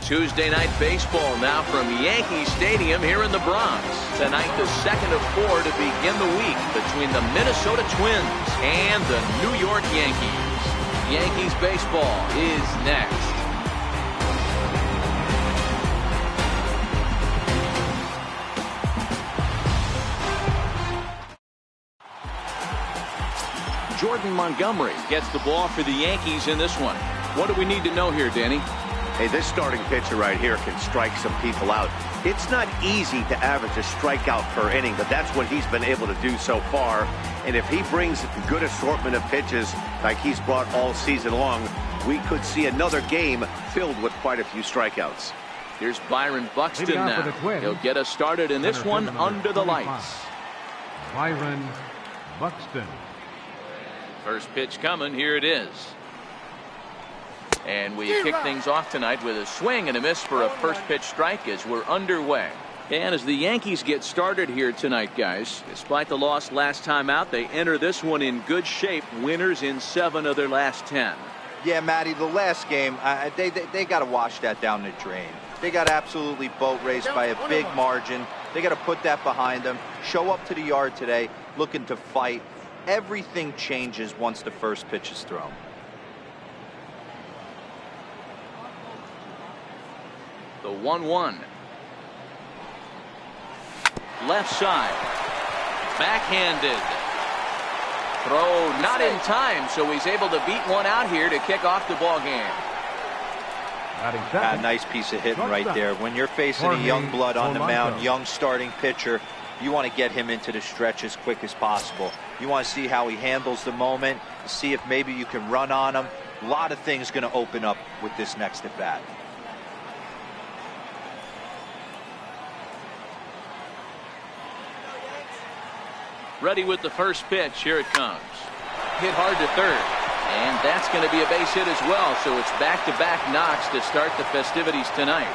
Tuesday night baseball now from Yankee Stadium here in the Bronx. Tonight, the second of 4 to begin the week between the Minnesota Twins and the New York Yankees. Yankees baseball is next. Jordan Montgomery gets the ball for the Yankees in this one. What do we need to know here, Danny? Hey, this starting pitcher right here can strike some people out. It's not easy to average a strikeout per inning, but that's what he's been able to do so far. And if he brings a good assortment of pitches like he's brought all season long, we could see another game filled with quite a few strikeouts. Here's Byron Buxton now. He'll get us started in this one under the lights. Byron Buxton. First pitch coming. Here it is. And we kick things off tonight with a swing and a miss for a first pitch strike as we're underway. And as the Yankees get started here tonight, guys, despite the loss last time out, they enter this one in good shape, winners in 7 of their last 10. Yeah, Matty, the last game, they got to wash that down the drain. They got absolutely boat raced by a big margin. They got to put that behind them, show up to the yard today looking to fight. Everything changes once the first pitch is thrown. The 1-1. Left side. Backhanded. Throw not in time, so he's able to beat one out here to kick off the ball game. A nice piece of hitting right there. When you're facing a young blood on the mound, young starting pitcher, you want to get him into the stretch as quick as possible. You want to see how he handles the moment, see if maybe you can run on him. A lot of things going to open up with this next at bat. Ready with the first pitch. Here it comes. Hit hard to third. And that's going to be a base hit as well. So it's back-to-back knocks to start the festivities tonight.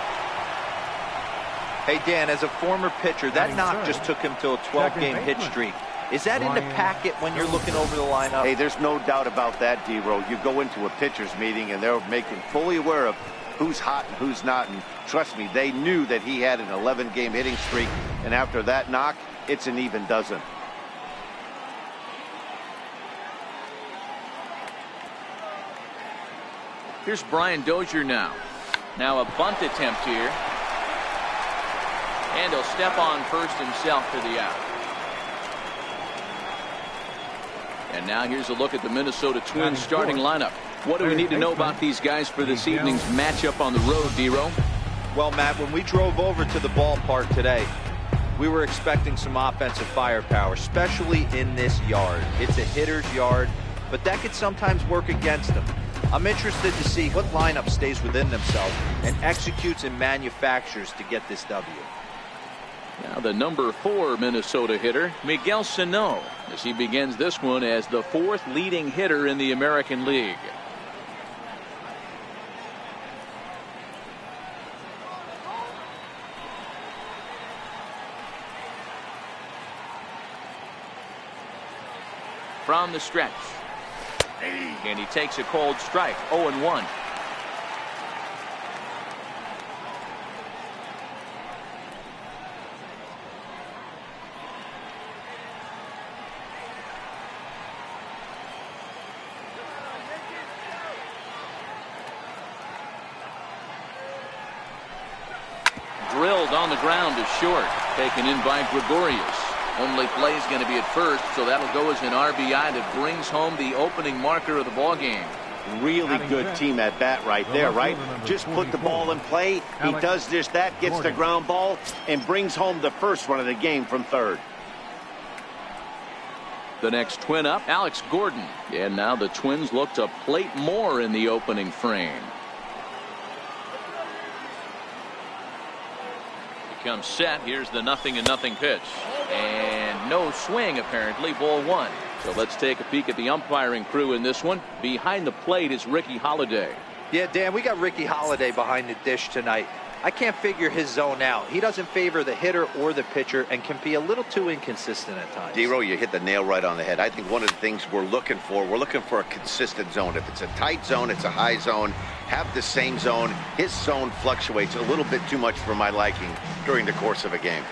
Hey, Dan, as a former pitcher, that knock just took him to a 12-game hit streak. Is that in the packet when you're looking over the lineup? Hey, there's no doubt about that, D-Row. You go into a pitcher's meeting, and they're making fully aware of who's hot and who's not. And trust me, they knew that he had an 11-game hitting streak. And after that knock, it's an even dozen. Here's Brian Dozier now. Now a bunt attempt here. And he'll step on first himself for the out. And now here's a look at the Minnesota Twins starting lineup. What do we need to know about these guys for this evening's matchup on the road, D-Row? Well, Matt, when we drove over to the ballpark today, we were expecting some offensive firepower, especially in this yard. It's a hitter's yard, but that could sometimes work against them. I'm interested to see what lineup stays within themselves and executes and manufactures to get this W. Now the number 4 Minnesota hitter, Miguel Sano, as he begins this one as the 4th leading hitter in the American League. From the stretch. And he takes a cold strike, 0-1. Drilled on the ground to short, taken in by Gregorius. Only play is going to be at first, so that'll go as an RBI that brings home the opening marker of the ball game. Really good team at bat right there, right? Just put the ball in play. He does just that, gets the ground ball, and brings home the first run of the game from third. The next twin up, Alex Gordon. And now the Twins look to plate more in the opening frame. Comes set. Here's the 0-0 pitch. And no swing, apparently. Ball 1. So let's take a peek at the umpiring crew in this one. Behind the plate is Ricky Holiday. Yeah, Dan, we got Ricky Holiday behind the dish tonight. I can't figure his zone out. He doesn't favor the hitter or the pitcher and can be a little too inconsistent at times. Dero, you hit the nail right on the head. I think one of the things we're looking for a consistent zone. If it's a tight zone, it's a high zone. Have the same zone. His zone fluctuates a little bit too much for my liking during the course of a game.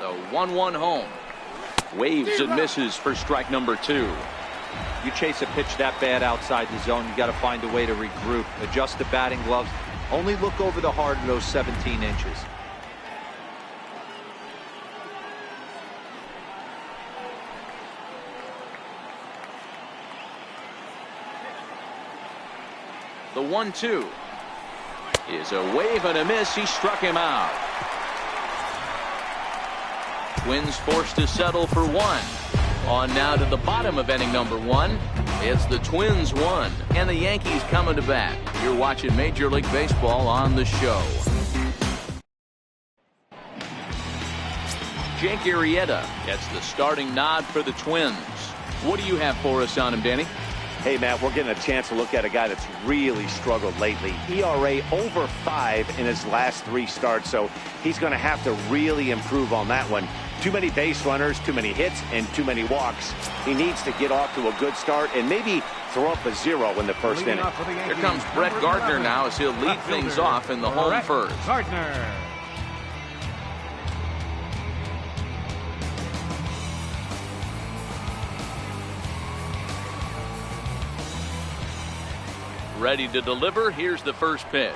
The 1-1 home. Waves and misses for strike number 2. You chase a pitch that bad outside the zone, you got to find a way to regroup, adjust the batting gloves. Only look over the heart of those 17 inches. The 1-2 is a wave and a miss. He struck him out. Twins forced to settle for 1. On now to the bottom of inning number 1. It's the Twins 1 and the Yankees coming to bat. You're watching Major League Baseball on the show. Jake Arrieta gets the starting nod for the Twins. What do you have for us on him, Danny? Hey, Matt, we're getting a chance to look at a guy that's really struggled lately. ERA over 5 in his last 3 starts, so he's going to have to really improve on that one. Too many base runners, too many hits, and too many walks. He needs to get off to a good start and maybe throw up a 0 in the first inning. Here comes Brett Gardner now as he'll lead things off in the home first. Gardner. Ready to deliver. Here's the first pitch.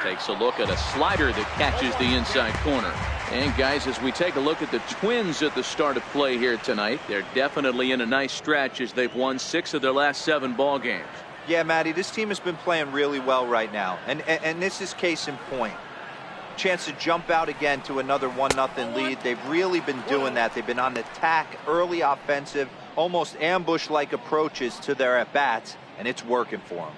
Takes a look at a slider that catches the inside corner. And guys, as we take a look at the Twins at the start of play here tonight, they're definitely in a nice stretch as they've won 6 of their last 7 ball games. Yeah, Matty, this team has been playing really well right now. And this is case in point. Chance to jump out again to another 1-0 lead. They've really been doing that. They've been on the attack, early offensive, almost ambush-like approaches to their at-bats, and it's working for them.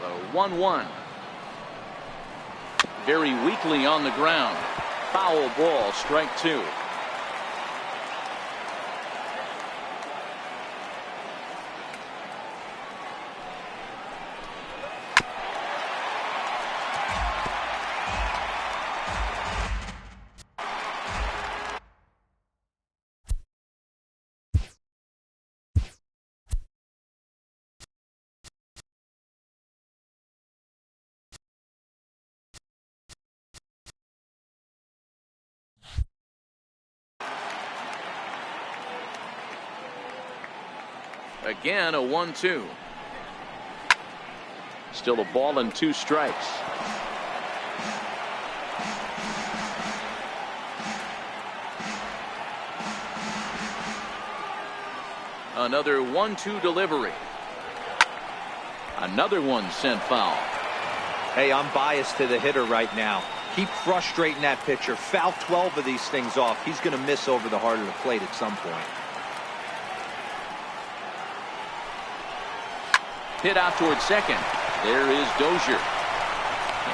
The 1-1. Very weakly on the ground. Foul ball, strike 2. Again, a 1-2. Still a ball and 2 strikes. Another 1-2 delivery. Another one sent foul. Hey, I'm biased to the hitter right now. Keep frustrating that pitcher. Foul 12 of these things off. He's going to miss over the heart of the plate at some point. Hit out towards second. There is Dozier.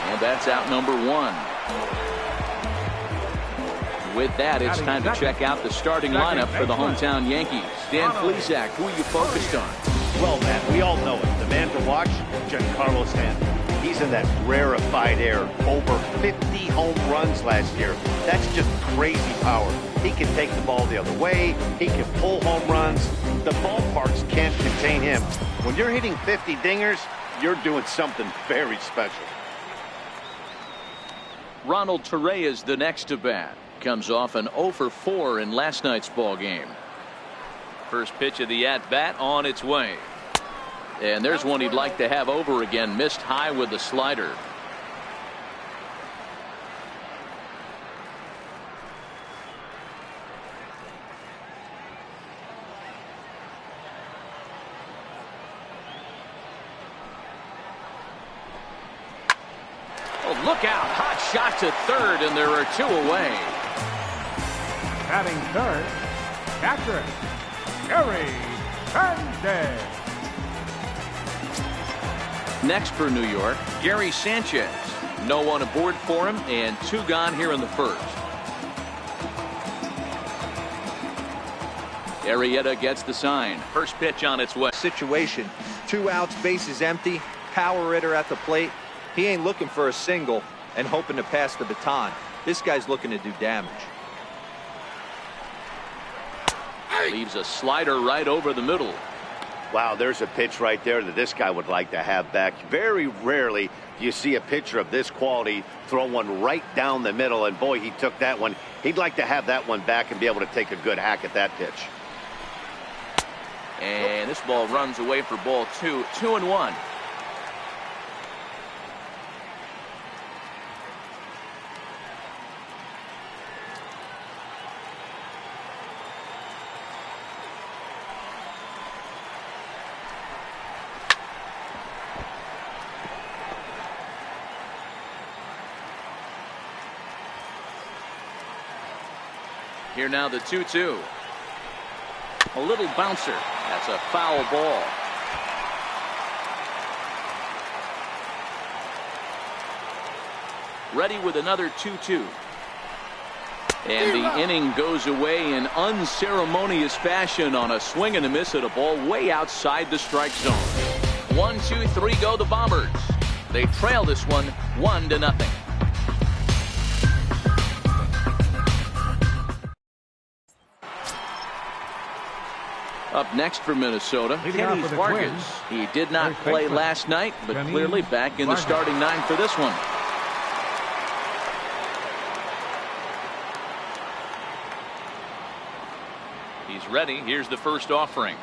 And that's out number 1. With that, it's time to check out the starting lineup for the hometown Yankees. Dan Plesac, who are you focused on? Well, Matt, we all know it. The man to watch, Giancarlo Stanton. He's in that rarefied air. Over 50 home runs last year. That's just crazy power. He can take the ball the other way. He can pull home runs. The ballparks can't contain him. When you're hitting 50 dingers, you're doing something very special. Ronald Torre is the next to bat. Comes off an 0 for 4 in last night's ball game. First pitch of the at-bat on its way. And there's one he'd like to have over again. Missed high with the slider. Oh, look out. Hot shot to third, and there are 2 away. Batting third, catcher, Gary Sanchez. Next for New York, Gary Sanchez. No one aboard for him, and 2 gone here in the first. Arrieta gets the sign. First pitch on its way. Situation, 2 outs, bases empty, power hitter at the plate. He ain't looking for a single and hoping to pass the baton. This guy's looking to do damage. Leaves a slider right over the middle. Wow, there's a pitch right there that this guy would like to have back. Very rarely do you see a pitcher of this quality throw one right down the middle, and boy, he took that one. He'd like to have that one back and be able to take a good hack at that pitch. And this ball runs away for ball 2. 2-1. Here now the 2-2. A little bouncer. That's a foul ball. Ready with another 2-2. And the inning goes away in unceremonious fashion on a swing and a miss at a ball way outside the strike zone. 1, 2, 3 go the Bombers. They trail this one 1-0. Up next for Minnesota, Kenny Vargas. He did not play last night, but clearly back in the starting 9 for this one. He's ready. Here's the first offering.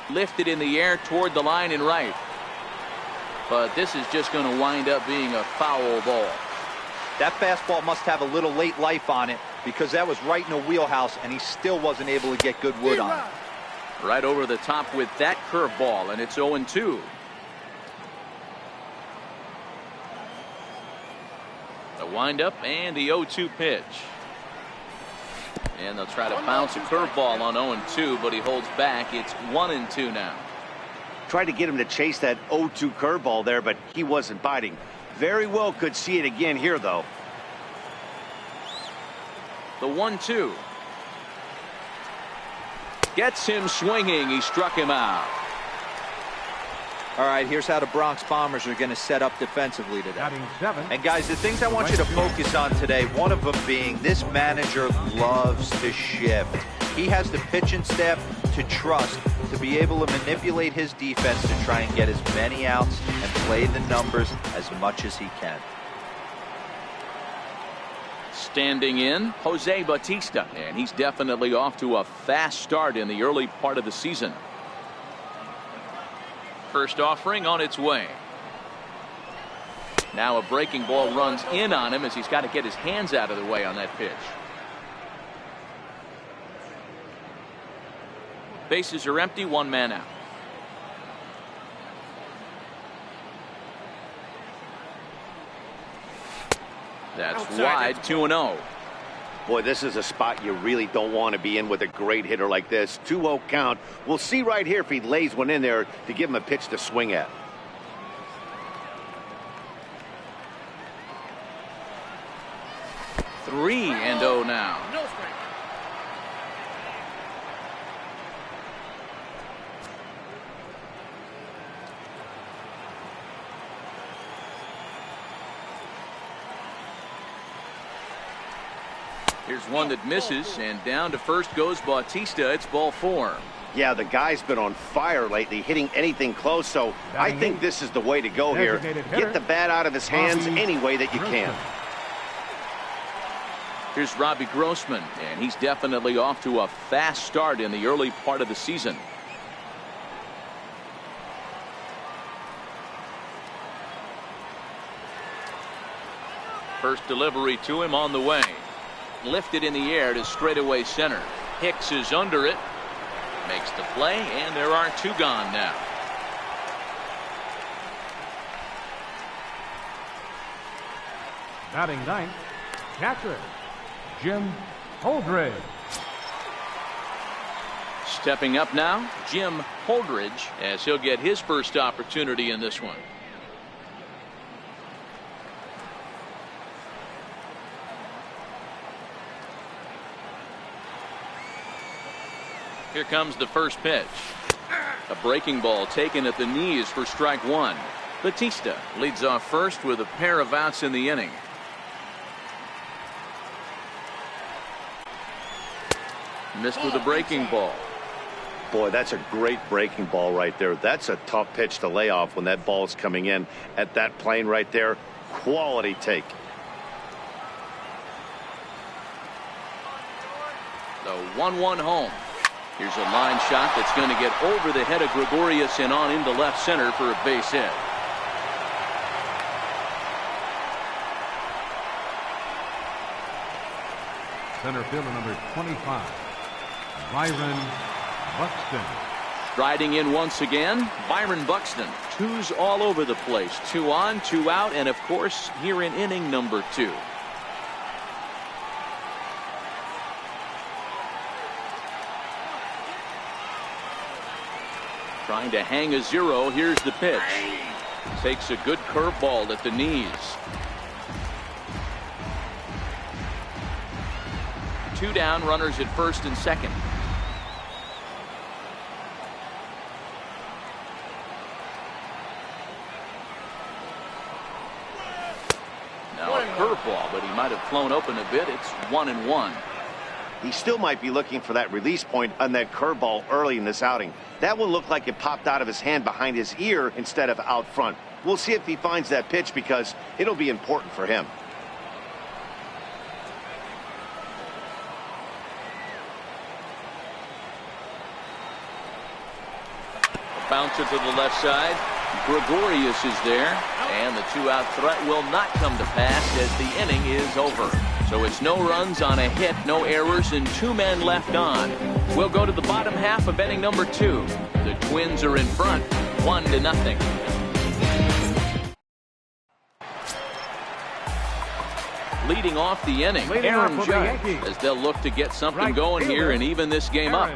Lifted in the air toward the line and right. But this is just going to wind up being a foul ball. That fastball must have a little late life on it, because that was right in the wheelhouse, and he still wasn't able to get good wood on it. Right over the top with that curveball, and it's 0-2. The windup and the 0-2 pitch. And they'll try to bounce a curveball on 0-2, but he holds back. It's 1-2 now. Tried to get him to chase that 0-2 curveball there, but he wasn't biting. Very well could see it again here, though. The 1-2. Gets him swinging. He struck him out. All right, here's how the Bronx Bombers are going to set up defensively today. And guys, the things I want you to focus on today, one of them being this manager loves to shift. He has the pitching staff to trust to be able to manipulate his defense to try and get as many outs and play the numbers as much as he can. Standing in, Jose Bautista, and he's definitely off to a fast start in the early part of the season. First offering on its way. Now a breaking ball runs in on him as he's got to get his hands out of the way on that pitch. Bases are empty, 1 man out. That's wide, 2-0. Boy, this is a spot you really don't want to be in with a great hitter like this. 2-0 count. We'll see right here if he lays one in there to give him a pitch to swing at. Three and 0 now. Here's one that misses, and down to first goes Bautista. It's ball 4. Yeah, the guy's been on fire lately, hitting anything close, so I think this is the way to go here. Get the bat out of his hands any way that you can. Here's Robbie Grossman, and he's definitely off to a fast start in the early part of the season. First delivery to him on the way. Lifted in the air to straightaway center. Hicks is under it. Makes the play, and there are 2 gone now. Batting 9th, catcher, Jim Holdridge. Stepping up now, Jim Holdridge, as he'll get his first opportunity in this one. Here comes the first pitch. A breaking ball taken at the knees for strike one. Batista leads off first with a pair of outs in the inning. Missed with a breaking ball. Boy, that's a great breaking ball right there. That's a tough pitch to lay off when that ball's coming in at that plane right there. Quality take. The 1-1 home. Here's a line shot that's going to get over the head of Gregorius and on into left center for a base hit. Center fielder number 25, Byron Buxton. Striding in once again, Byron Buxton. Twos all over the place. 2 on, 2 out, and of course here in inning number 2. Trying to hang a 0. Here's the pitch. Takes a good curveball at the knees. 2 down, runners at first and second. Now a curveball, but he might have flown open a bit. It's 1-1. He still might be looking for that release point on that curveball early in this outing. That one looked like it popped out of his hand behind his ear instead of out front. We'll see if he finds that pitch because it'll be important for him. Bouncer to the left side. Gregorius is there, and the 2-out threat will not come to pass as the inning is over. So it's no runs on a hit, no errors, and 2 men left on. We'll go to the bottom half of inning number 2. The Twins are in front, 1-0. Leading off the inning, Aaron Judge, as they'll look to get something going here and even this game up.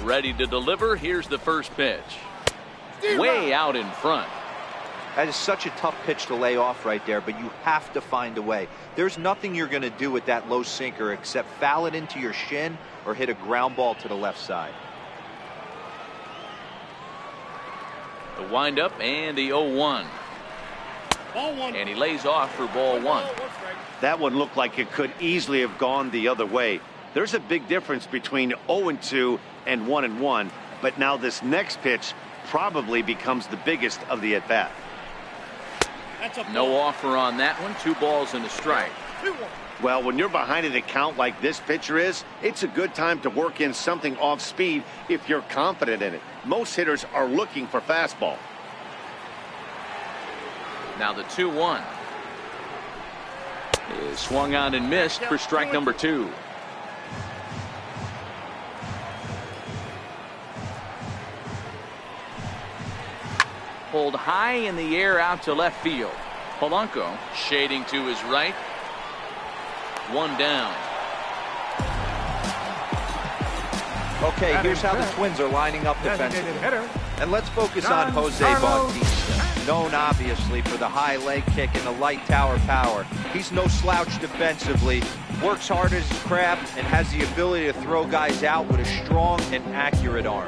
Ready to deliver. Here's the first pitch. Way out in front. That is such a tough pitch to lay off right there, but you have to find a way. There's nothing you're going to do with that low sinker except foul it into your shin or hit a ground ball to the left side. The windup and the 0-1. And he lays off for ball 1. That one looked like it could easily have gone the other way. There's a big difference between 0-2 and 1-1, but now this next pitch probably becomes the biggest of the at-bat. No offer on that one. 2 balls and a strike. Well, when you're behind an account like this pitcher is, it's a good time to work in something off speed if you're confident in it. Most hitters are looking for fastball. Now the 2-1 is swung on and missed for strike number 2. Pulled high in the air out to left field. Polanco shading to his right. 1 down. Okay, here's how the Twins are lining up defensively. And let's focus on Jose Bautista. Known obviously for the high leg kick and the light tower power. He's no slouch defensively. Works hard at his craft and has the ability to throw guys out with a strong and accurate arm.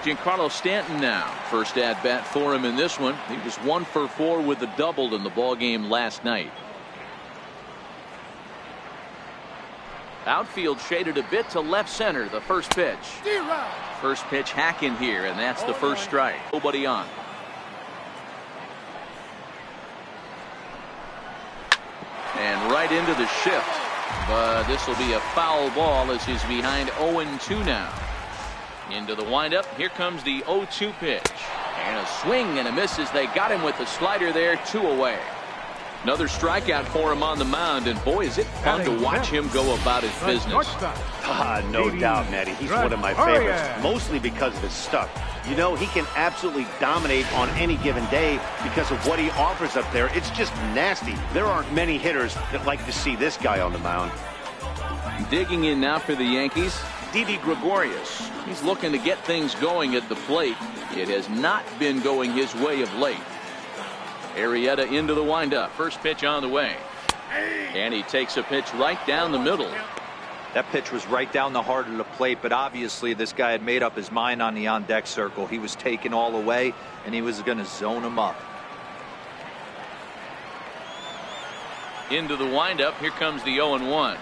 Giancarlo Stanton now. First at bat for him in this one. He was 1 for 4 with a double in the ball game last night. Outfield shaded a bit to left center. The first pitch. First pitch hack in here, and that's the first strike. Nobody on. And right into the shift. But this will be a foul ball as he's behind 0-2 now. Into the windup. Here comes the 0-2 pitch. And a swing and a miss as they got him with the slider there. 2 away. Another strikeout for him on the mound. And boy, is it fun to watch him go about his business. No doubt, Matty. He's one of my favorites. Mostly because of his stuff. You know, he can absolutely dominate on any given day because of what he offers up there. It's just nasty. There aren't many hitters that like to see this guy on the mound. Digging in now for the Yankees, Didi Gregorius. He's looking to get things going at the plate. It has not been going his way of late. Arrieta into the windup. First pitch on the way. And he takes a pitch right down the middle. That pitch was right down the heart of the plate, but obviously this guy had made up his mind on the on-deck circle. He was taken all the way, and he was going to zone him up. Into the windup. Here comes the 0-1.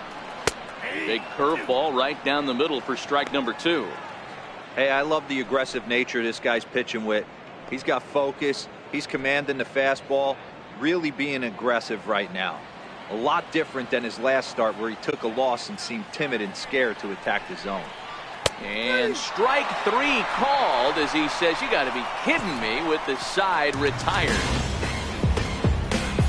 Big curveball right down the middle for strike number 2. Hey, I love the aggressive nature this guy's pitching with. He's got focus. He's commanding the fastball, really being aggressive right now. A lot different than his last start where he took a loss and seemed timid and scared to attack the zone. And strike 3 called as he says, you got to be kidding me, with the side retired.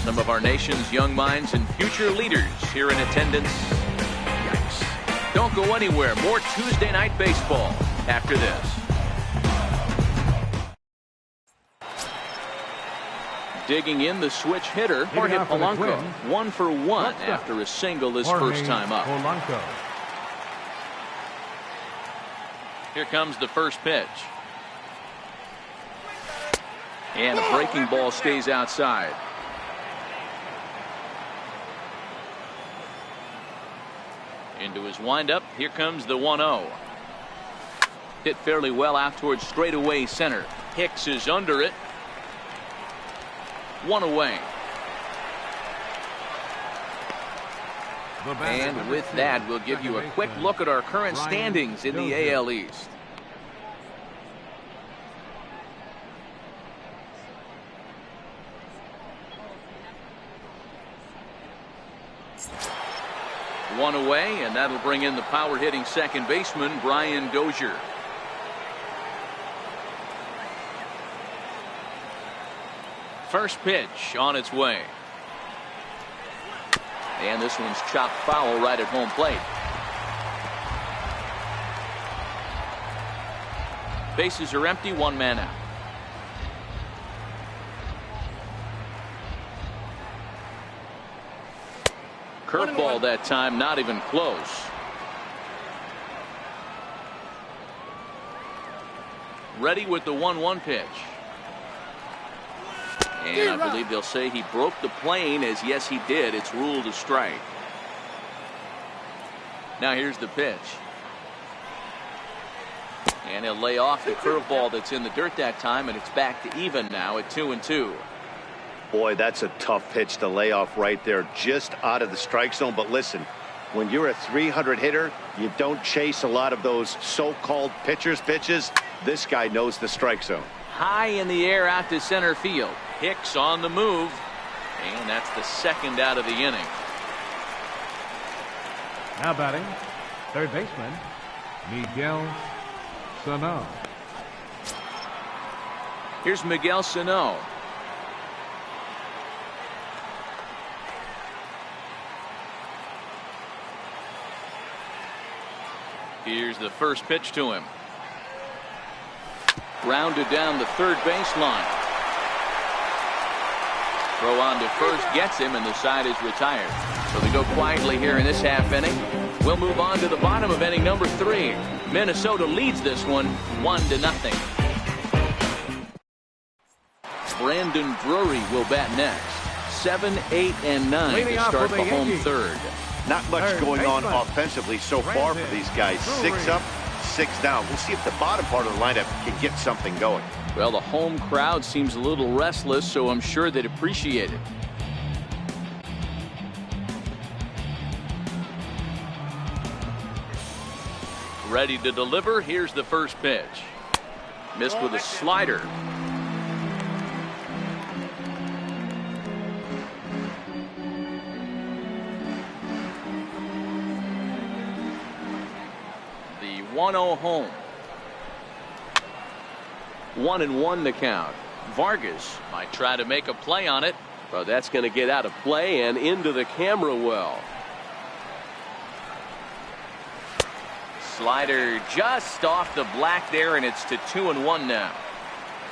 Some of our nation's young minds and future leaders here in attendance. Yikes. Don't go anywhere. More Tuesday Night Baseball after this. Digging in, the switch hitter, Jorge Polanco. 1 for 1 after a single his first time up. Polanco. Here comes the first pitch. And a breaking ball stays outside. Into his windup. Here comes the 1-0. Hit fairly well out towards straightaway center. Hicks is under it. 1 away. And with that, we'll give you a quick look at our current standings in the AL East. One away, and that'll bring in the power hitting second baseman, Brian Dozier. First pitch on its way. And this one's chopped foul right at home plate. Bases are empty, 1 man out. Curveball that time, not even close. Ready with the 1-1 pitch. And I believe they'll say he broke the plane, as yes he did. It's ruled a strike. Now here's the pitch. And he'll lay off the curveball that's in the dirt that time, and it's back to even now at 2-2. Boy, that's a tough pitch to lay off right there, just out of the strike zone. But listen, when you're a 300 hitter, you don't chase a lot of those so-called pitchers' pitches. This guy knows the strike zone. High in the air out to center field. Hicks on the move, and that's the second out of the inning. Now batting, third baseman, Miguel Sano. Here's Miguel Sano. Here's the first pitch to him. Grounded down the third baseline. Throw on to first gets him, and the side is retired. So they go quietly here in this half inning. We'll move on to the bottom of inning number 3. Minnesota leads this one 1-0. Brandon Drury will bat next. 7, 8, and 9 to start the home third. Not much going on offensively so far for these guys. 6 up, 6 down. We'll see if the bottom part of the lineup can get something going. Well, the home crowd seems a little restless, so I'm sure they'd appreciate it. Ready to deliver. Here's the first pitch. Missed with a slider. The 1-0 home. 1-1 the count. Vargas might try to make a play on it. Well, that's going to get out of play and into the camera well. Slider just off the black there, and it's to 2-1 now.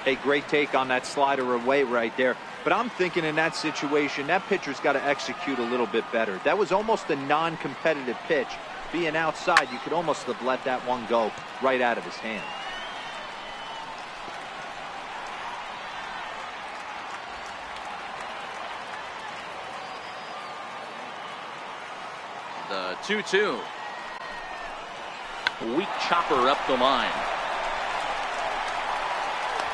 A great take on that slider away right there. But I'm thinking in that situation, that pitcher's got to execute a little bit better. That was almost a non-competitive pitch. Being outside, you could almost have let that one go right out of his hand. The 2-2. Weak chopper up the line.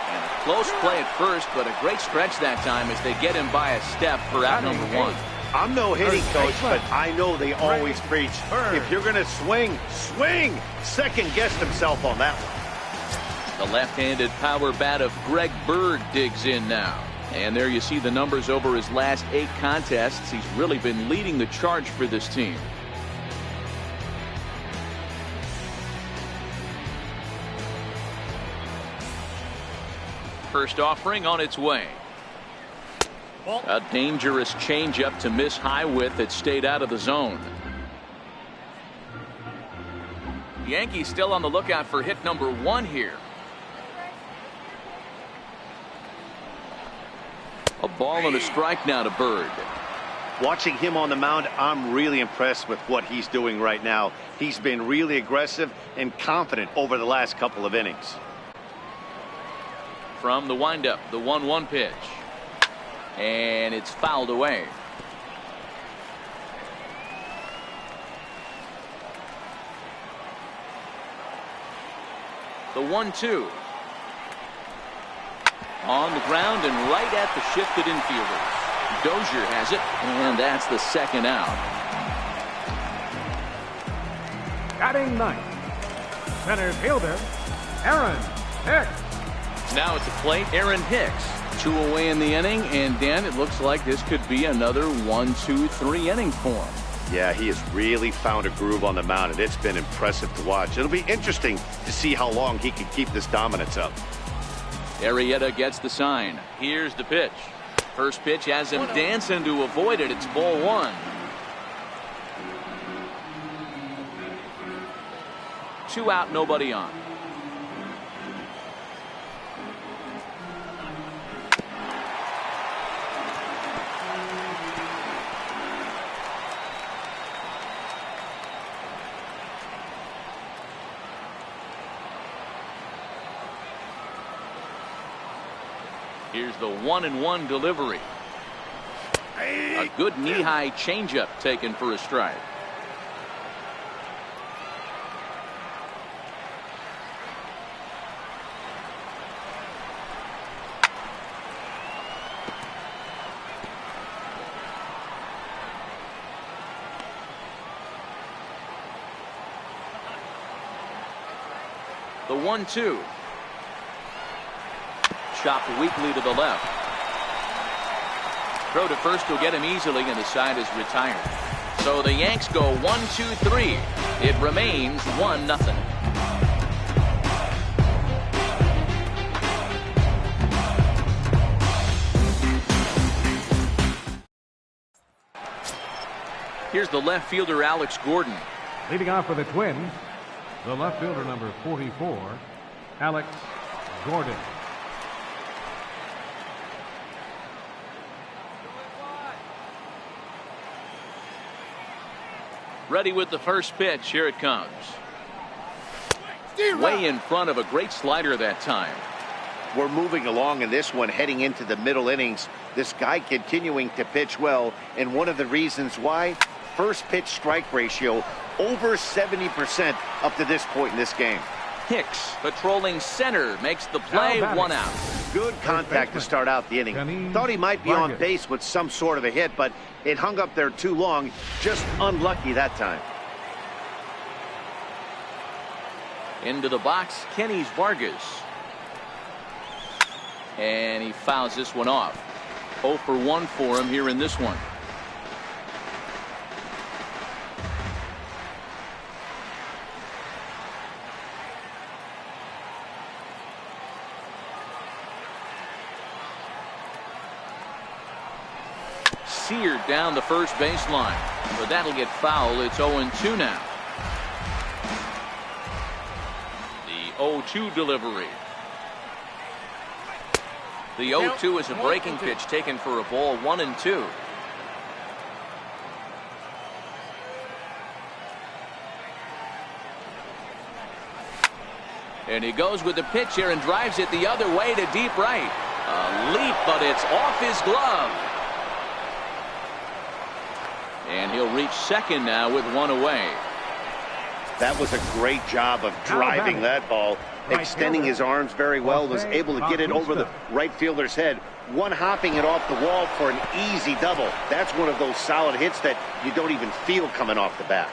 And a close play at first, but a great stretch that time as they get him by a step for out number 1. I'm no hitting coach, but I know they always preach, if you're going to swing, swing. Second guessed himself on that one. The left-handed power bat of Greg Bird digs in now. And there you see the numbers over his last 8 contests. He's really been leading the charge for this team. First offering on its way. A dangerous changeup to miss high with. It stayed out of the zone. Yankees still on the lookout for hit number 1 here. A ball and a strike now to Bird. Watching him on the mound, I'm really impressed with what he's doing right now. He's been really aggressive and confident over the last couple of innings. From the windup, the 1-1 pitch. And it's fouled away. The 1-2. On the ground and right at the shifted infielder. Dozier has it, and that's the second out. Batting ninth, center fielder, Aaron Hicks. Now at the plate, Aaron Hicks. 2 away in the inning, and Dan, it looks like this could be another 1-2-3 inning for him. Yeah, he has really found a groove on the mound, and it's been impressive to watch. It'll be interesting to see how long he can keep this dominance up. Arrieta gets the sign. Here's the pitch. First pitch has him dancing to avoid it. It's ball 1. 2 out, nobody on. Here's the 1-1 delivery. A good knee-high changeup taken for a strike. The 1-2. Chopped weakly to the left. Throw to first will get him easily, and the side is retired. So the Yanks go 1-2-3. It remains 1-0. Here's the left fielder, Alex Gordon. Leading off for the Twins, the left fielder, number 44, Alex Gordon. Ready with the first pitch. Here it comes. Way in front of a great slider that time. We're moving along in this one, heading into the middle innings. This guy continuing to pitch well, and one of the reasons why, first pitch strike ratio over 70% up to this point in this game. Hicks patrolling center makes the play. 1 out. Good contact to start out the inning. Thought he might be on base with some sort of a hit, but it hung up there too long. Just unlucky that time. Into the box, Kenny's Vargas. And he fouls this one off. 0 for 1 for him here in this one. Seared down the first baseline, but that'll get foul. It's 0-2 now. The 0-2 delivery. The 0-2 is a breaking pitch taken for a ball. 1-2. And he goes with the pitch here and drives it the other way to deep right. A leap, but it's off his glove. And he'll reach second now with one away. That was a great job of driving that ball, extending his arms very well, was able to get it over the right fielder's head, one-hopping it off the wall for an easy double. That's one of those solid hits that you don't even feel coming off the bat.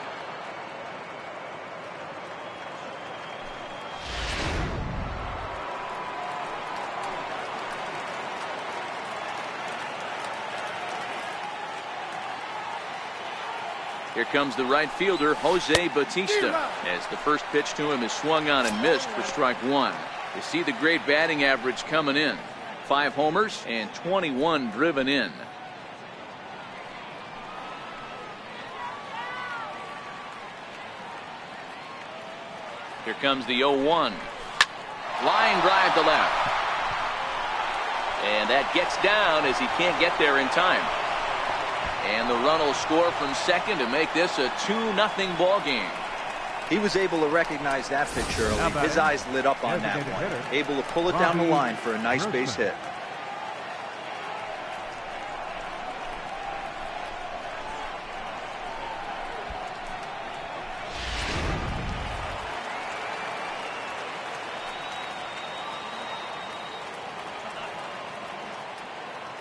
Here comes the right fielder, Jose Bautista, as the first pitch to him is swung on and missed for strike one. You see the great batting average coming in. 5 homers and 21 driven in. Here comes the 0-1. Line drive to left. And that gets down as he can't get there in time. And the run will score from second to make this a 2-0 ball game. He was able to recognize that pitch early. His eyes lit up on that one. Able to pull it down the line for a nice base hit.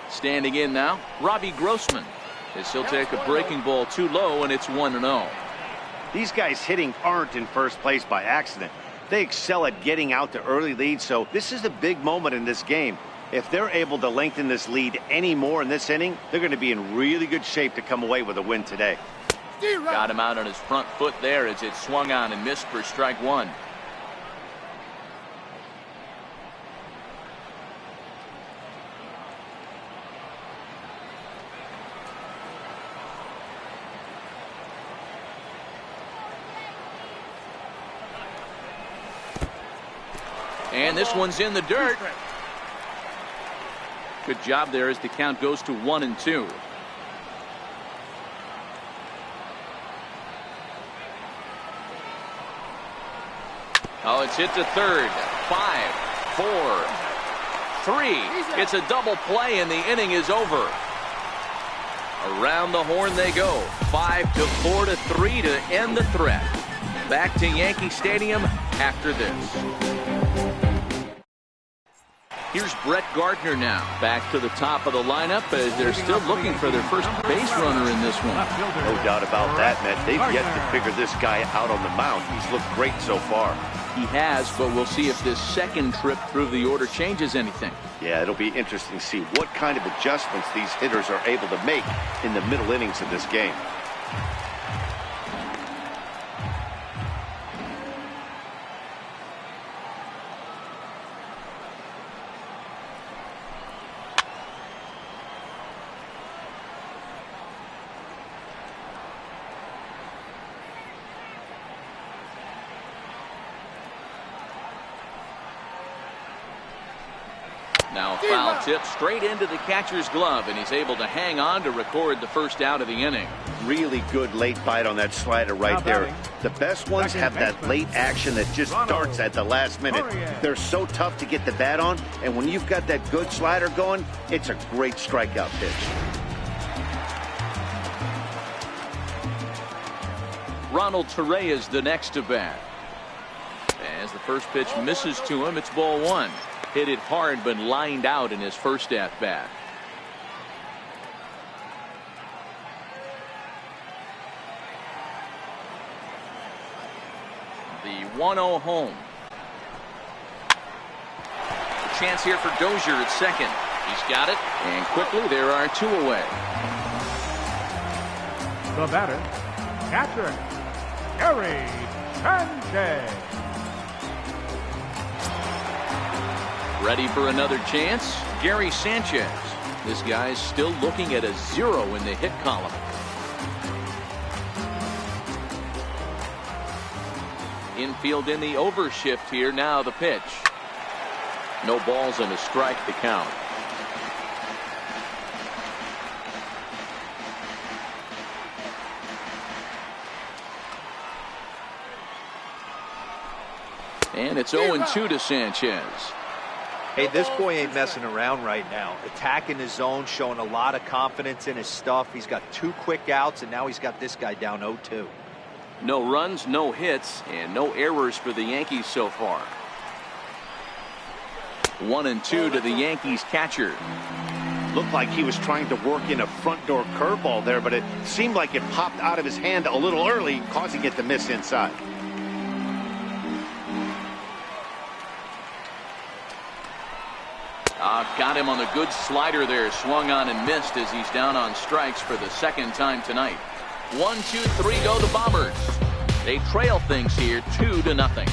Standing in now, Robbie Grossman, as he'll take a breaking ball too low, and it's 1-0. These guys hitting aren't in first place by accident. They excel at getting out to early leads, so this is a big moment in this game. If they're able to lengthen this lead any more in this inning, they're going to be in really good shape to come away with a win today. Got him out on his front foot there as it swung on and missed for strike one. And this one's in the dirt. Good job there as the count goes to 1-2. Oh, it's hit to third. 5, 4, 3. It's a double play and the inning is over. Around the horn they go. 5-4 to 3 to end the threat. Back to Yankee Stadium after this. Here's Brett Gardner now back to the top of the lineup as they're still looking for their first base runner in this one. No doubt about that, man. They've yet to figure this guy out on the mound. He's looked great so far. He has, but we'll see if this second trip through the order changes anything. Yeah, it'll be interesting to see what kind of adjustments these hitters are able to make in the middle innings of this game. Now a foul tip straight into the catcher's glove, and he's able to hang on to record the first out of the inning. Really good late bite on that slider right there. The best ones have that late action that just starts at the last minute. They're so tough to get the bat on, and when you've got that good slider going, it's a great strikeout pitch. Ronald Torreyes the next to bat. As the first pitch misses to him, it's ball one. Hit it hard but lined out in his first at bat. The 1-0 home. A chance here for Dozier at second. He's got it, and quickly there are two away. The batter, catcher, Gary Sanchez. Ready for another chance, Gary Sanchez. This guy's still looking at a 0 in the hit column. Infield in the overshift here. Now the pitch. No balls and a strike to count. And it's 0-2 to Sanchez. Hey, this boy ain't messing around right now. Attacking his zone, showing a lot of confidence in his stuff. He's got 2 quick outs, and now he's got this guy down 0-2. No runs, no hits, and no errors for the Yankees so far. 1-2 to the Yankees catcher. Looked like he was trying to work in a front door curveball there, but it seemed like it popped out of his hand a little early, causing it to miss inside. Got him on the good slider there. Swung on and missed as he's down on strikes for the second time tonight. 1-2-3 go the Bombers. They trail things here 2-0.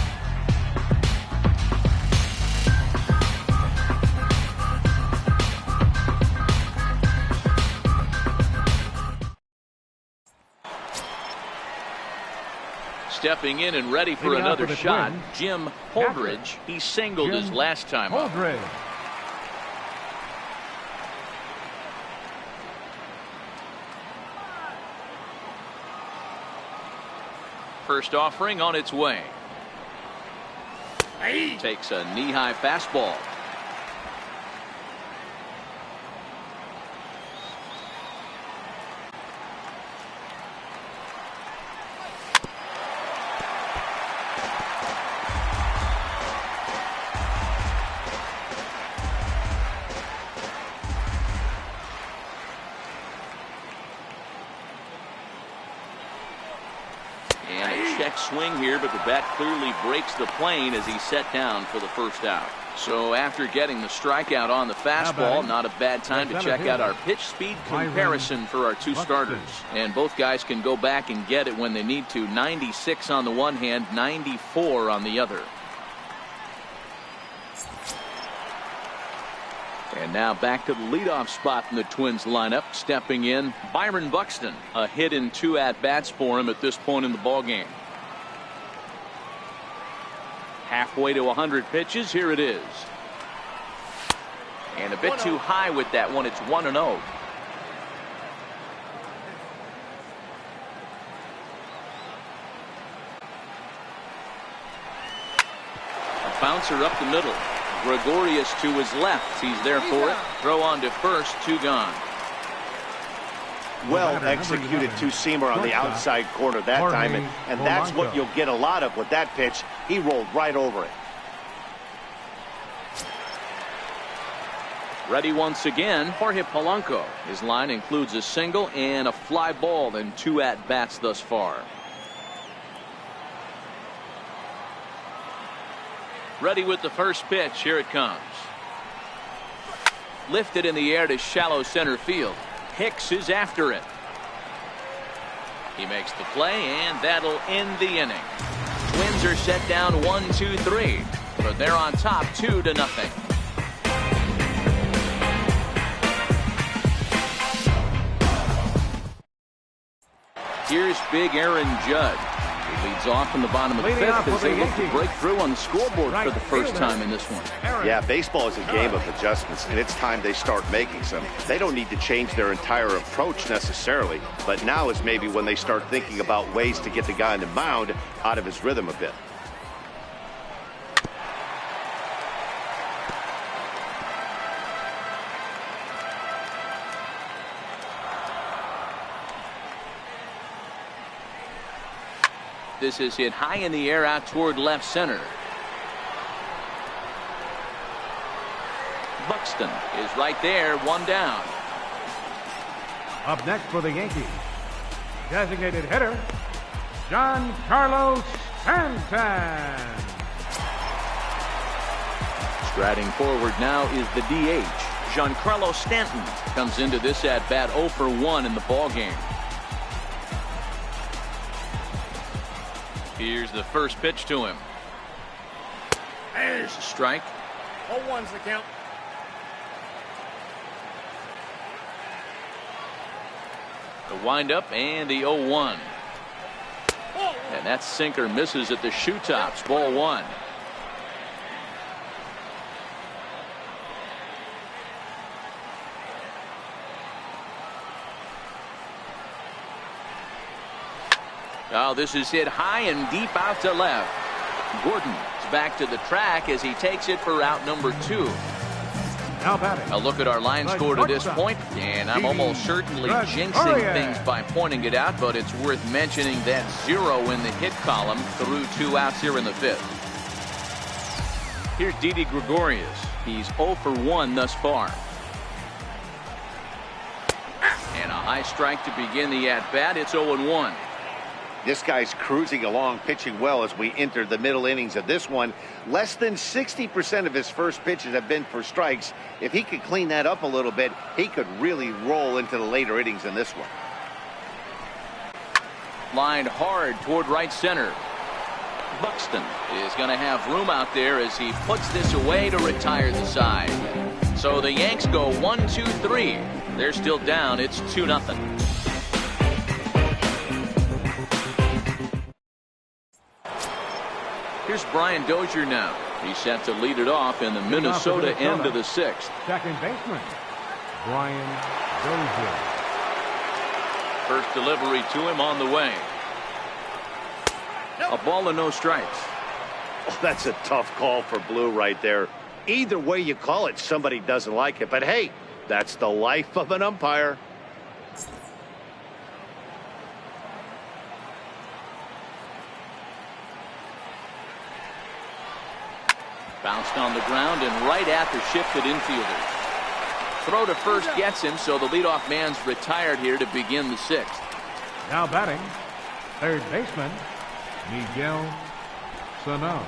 Stepping in and ready for another shot, Jim Holdridge. He singled his last time up. First offering on its way. Takes a knee-high fastball. Check swing here, but the bat clearly breaks the plane as he's set down for the first out. So after getting the strikeout on the fastball, not a bad time to check out our pitch speed comparison for our 2 starters. And both guys can go back and get it when they need to. 96 on the one hand, 94 on the other. And now back to the leadoff spot in the Twins lineup. Stepping in, Byron Buxton. A hit in 2 at-bats for him at this point in the ballgame. Halfway to 100 pitches. Here it is. And a bit too high with that one. It's 1-0. A bouncer up the middle. Gregorius to his left. He's there for it. Throw on to first. 2 gone. Well executed 2-seamer on the outside corner that time, and that's what you'll get a lot of with that pitch. He rolled right over it. Ready once again, Jorge Polanco. His line includes a single and a fly ball in 2 at-bats thus far. Ready with the first pitch. Here it comes. Lifted in the air to shallow center field. Hicks is after it. He makes the play, and that'll end the inning. Twins are set down 1-2-3, but they're on top 2-0. Here's big Aaron Judd. He leads off in the bottom of the 5th as they look to break through on the scoreboard for the first time in this one. Yeah, baseball is a game of adjustments, and it's time they start making some. They don't need to change their entire approach necessarily, but now is maybe when they start thinking about ways to get the guy on the mound out of his rhythm a bit. This is hit high in the air out toward left center. Buxton is right there, 1 down. Up next for the Yankees, designated hitter, Giancarlo Stanton. Striding forward now is the DH. Giancarlo Stanton comes into this at-bat 0 for 1 in the ballgame. Here's the first pitch to him. There's a strike. 0-1's the count. The windup and the 0-1. And that sinker misses at the shoe tops. Ball 1. Oh, this is hit high and deep out to left. Gordon is back to the track as he takes it for out number 2. Now batting. A look at our line score to this point, and I'm almost certainly jinxing things by pointing it out, but it's worth mentioning that 0 in the hit column through 2 outs here in the 5th. Here's Didi Gregorius. He's 0 for 1 thus far. And a high strike to begin the at-bat. It's 0-1. This guy's cruising along, pitching well as we enter the middle innings of this one. Less than 60% of his first pitches have been for strikes. If he could clean that up a little bit, he could really roll into the later innings in this one. Lined hard toward right center. Buxton is going to have room out there as he puts this away to retire the side. So the Yanks go 1-2-3. They're still down. It's 2-0. Here's Brian Dozier now. He's set to lead it off in the Minnesota end of the 6th. Second baseman, Brian Dozier. First delivery to him on the way. A ball and no strikes. Oh, that's a tough call for Blue right there. Either way you call it, somebody doesn't like it. But hey, that's the life of an umpire. Bounced on the ground and right at the shifted infielders. Throw to first gets him, so the leadoff man's retired here to begin the 6th. Now batting, third baseman, Miguel Sano.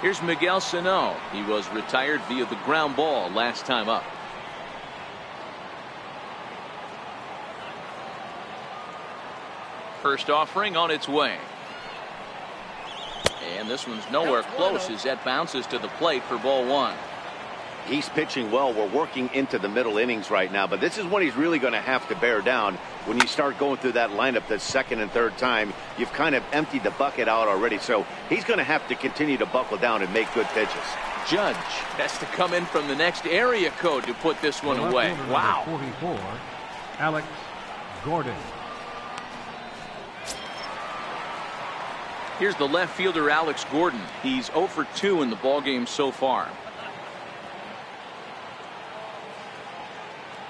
Here's Miguel Sano. He was retired via the ground ball last time up. First offering on its way. And this one's nowhere close as that bounces to the plate for ball 1. He's pitching well. We're working into the middle innings right now, but this is when he's really going to have to bear down. When you start going through that lineup the second and third time, you've kind of emptied the bucket out already, so he's going to have to continue to buckle down and make good pitches. Judge has to come in from the next area code to put this one away. Wow. 44, Alex Gordon. Here's the left fielder, Alex Gordon. He's 0 for 2 in the ballgame so far.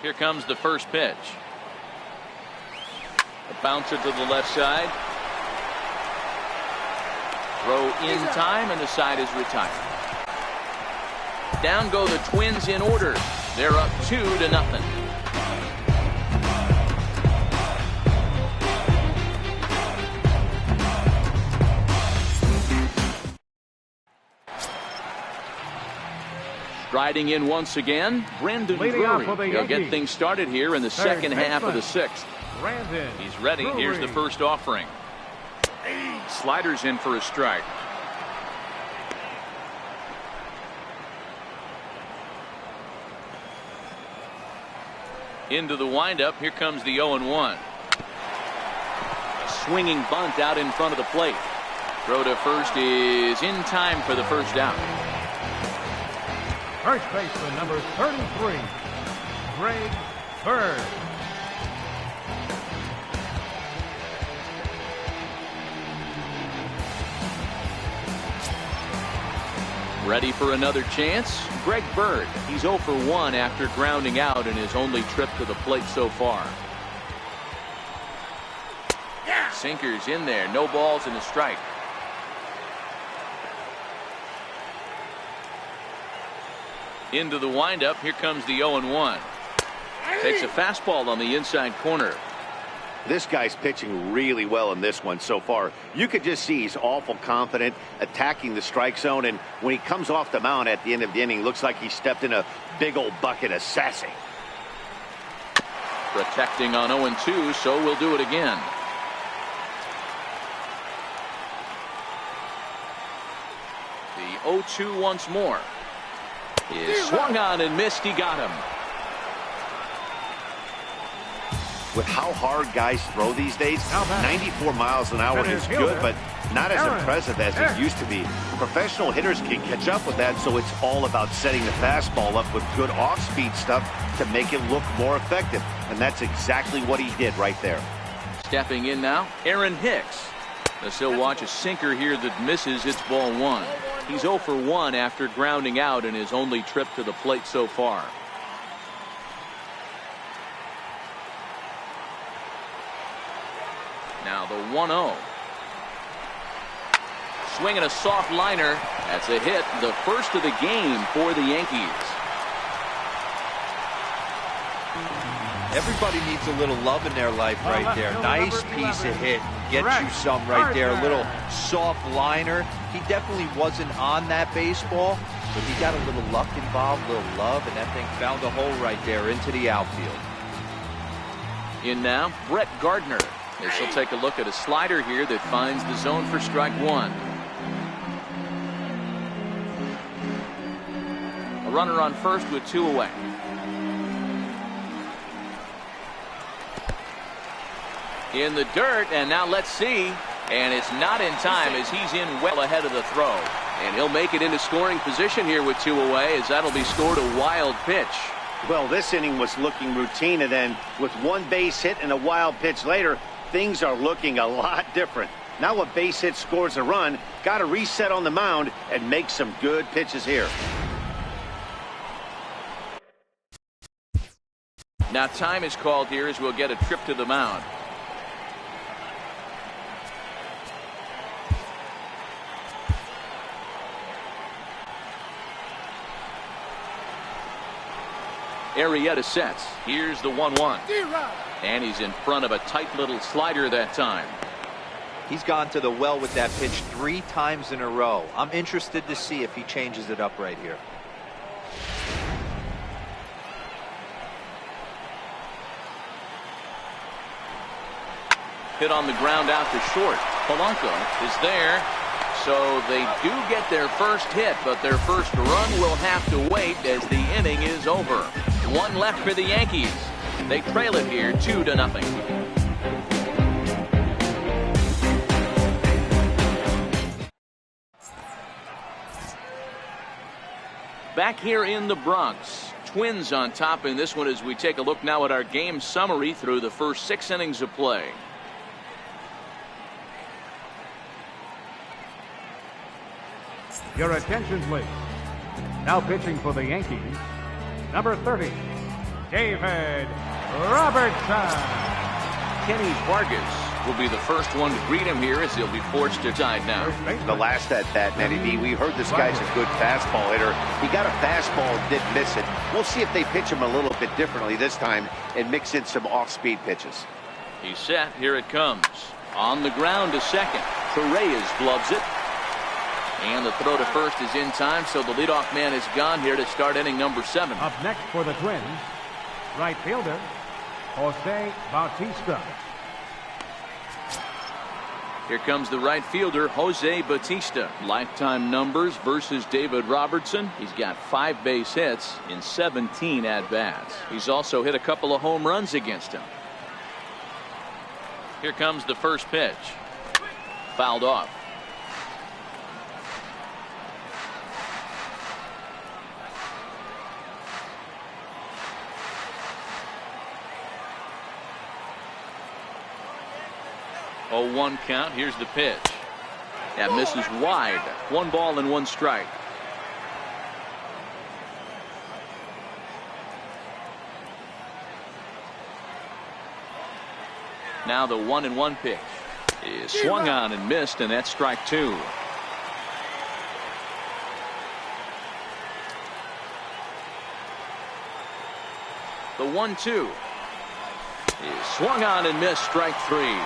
Here comes the first pitch. A bouncer to the left side. Throw in time, and the side is retired. Down go the Twins in order. They're up 2-0. Striding in once again, Brandon Drury. He'll get things started here in the second half of the 6th. He's ready. Here's the first offering. Sliders in for a strike. Into the windup. Here comes the 0-1. A swinging bunt out in front of the plate. Throw to first is in time for the first out. First baseman, number 33, Greg Bird. Ready for another chance? Greg Bird. He's 0 for 1 after grounding out in his only trip to the plate so far. Sinkers in there. No balls and a strike. Into the windup. Here comes the 0-1. Takes a fastball on the inside corner. This guy's pitching really well in this one so far. You could just see he's awful confident attacking the strike zone, and when he comes off the mound at the end of the inning, looks like he stepped in a big old bucket of sassy. Protecting on 0-2, so we'll do it again. The 0-2 once more. Is swung on and missed. He got him. With how hard guys throw these days, 94 miles an hour is good, but not as impressive as it used to be. Professional hitters can catch up with that, so it's all about setting the fastball up with good off-speed stuff to make it look more effective. And that's exactly what he did right there. Stepping in now, Aaron Hicks. As he'll watch a sinker here that misses. It's ball one. He's 0 for 1 after grounding out in his only trip to the plate so far. Now the 1-0. Swinging a soft liner. That's a hit, the first of the game for the Yankees. Everybody needs a little love in their life right there. Nice piece of hit. Get you some right there. A little soft liner. He definitely wasn't on that baseball, but he got a little luck involved, a little love, and that thing found a hole right there into the outfield. In now, Brett Gardner. As he'll take a look at a slider here that finds the zone for strike one. A runner on first with 2 away. In the dirt, and now let's see. And it's not in time as he's in well ahead of the throw. And he'll make it into scoring position here with 2 away, as that'll be scored a wild pitch. Well, this inning was looking routine, and then with 1 base hit and a wild pitch later, things are looking a lot different. Now a base hit scores a run, got to reset on the mound and make some good pitches here. Now time is called here as we'll get a trip to the mound. Arrieta sets. Here's the 1-1. And he's in front of a tight little slider that time. He's gone to the well with that pitch 3 times in a row. I'm interested to see if he changes it up right here. Hit on the ground out to short. Polanco is there. So they do get their first hit, but their first run will have to wait as the inning is over. 1 left for the Yankees. They trail it here 2-0. Back here in the Bronx, Twins on top in this one as we take a look now at our game summary through the first 6 innings of play. Your attention, please. Now pitching for the Yankees, number 30, David Robertson. Kenny Vargas will be the first one to greet him here as he'll be forced to tie now. The last at bat, Matty B, we heard this guy's a good fastball hitter. He got a fastball and didn't miss it. We'll see if they pitch him a little bit differently this time and mix in some off-speed pitches. He's set. Here it comes. On the ground to second. Torres gloves it. And the throw to first is in time, so the leadoff man is gone here to start inning number 7. Up next for the Twins, right fielder, Jose Bautista. Here comes the right fielder, Jose Bautista. Lifetime numbers versus David Robertson. He's got 5 base hits in 17 at-bats. He's also hit a couple of home runs against him. Here comes the first pitch. Fouled off. Oh, 1 count. Here's the pitch. That misses wide. 1 ball and 1 strike. Now the 1-1 pitch is swung on and missed, and that's strike 2. The 1-2 is swung on and missed, strike 3.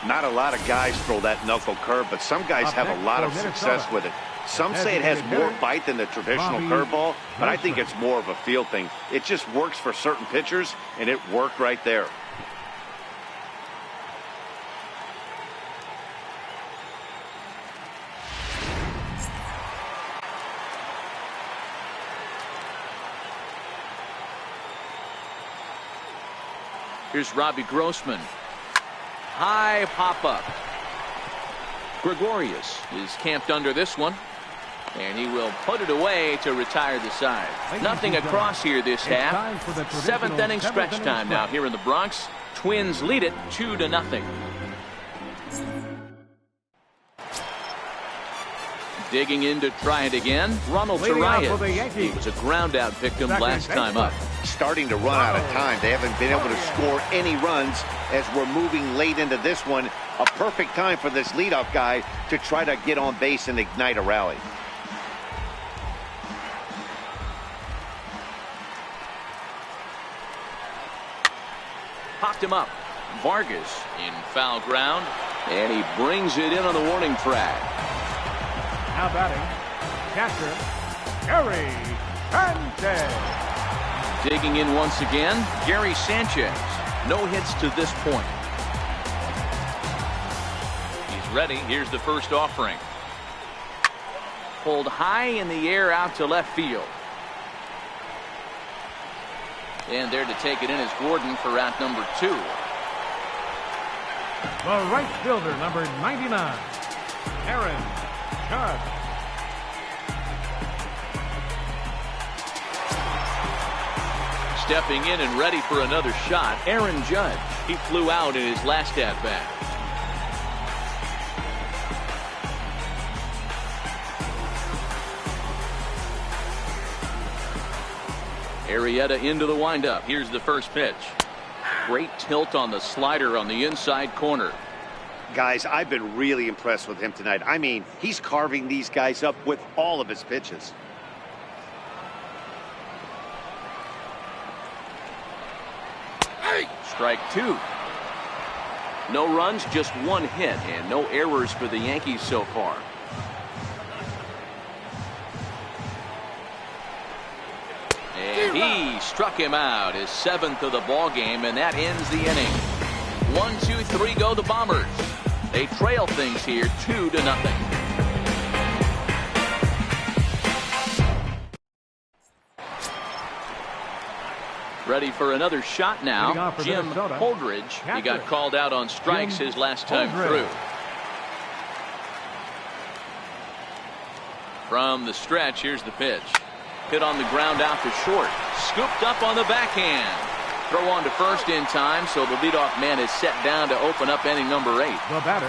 Not a lot of guys throw that knuckle curve, but some guys have a lot of success with it. Some say it has more bite than the traditional curveball, but I think it's more of a feel thing. It just works for certain pitchers, and it worked right there. Here's Robbie Grossman. High pop-up. Gregorius is camped under this one, and he will put it away to retire the side. Nothing across here this half. 7th inning stretch time now here in the Bronx. Twins lead it 2-0. Digging in to try it again, Ronald Arias. He was a ground out victim last time up. Starting to run out of time. They haven't been able to score any runs as we're moving late into this one. A perfect time for this leadoff guy to try to get on base and ignite a rally. Popped him up. Vargas in foul ground, and he brings it in on the warning track. Now batting, catcher, Gary Sanchez. Digging in once again, Gary Sanchez. No hits to this point. He's ready. Here's the first offering. Pulled high in the air out to left field. And there to take it in is Gordon for out number 2. The right fielder, number 99, Aaron Judge. Stepping in and ready for another shot, Aaron Judge. He flew out in his last at-bat. Arrieta into the windup. Here's the first pitch. Great tilt on the slider on the inside corner. Guys, I've been really impressed with him tonight. I mean, he's carving these guys up with all of his pitches. Strike 2. No runs, just one hit, and no errors for the Yankees so far. And he struck him out, his 7th of the ball game, and that ends the inning. 1, 2, 3 go the Bombers. They trail things here 2-0. Ready for another shot now. Jim Holdridge. He got called out on strikes his last time through. From the stretch, here's the pitch. Hit on the ground out to short. Scooped up on the backhand. Throw on to first in time, so the leadoff man is set down to open up inning number 8. The batter,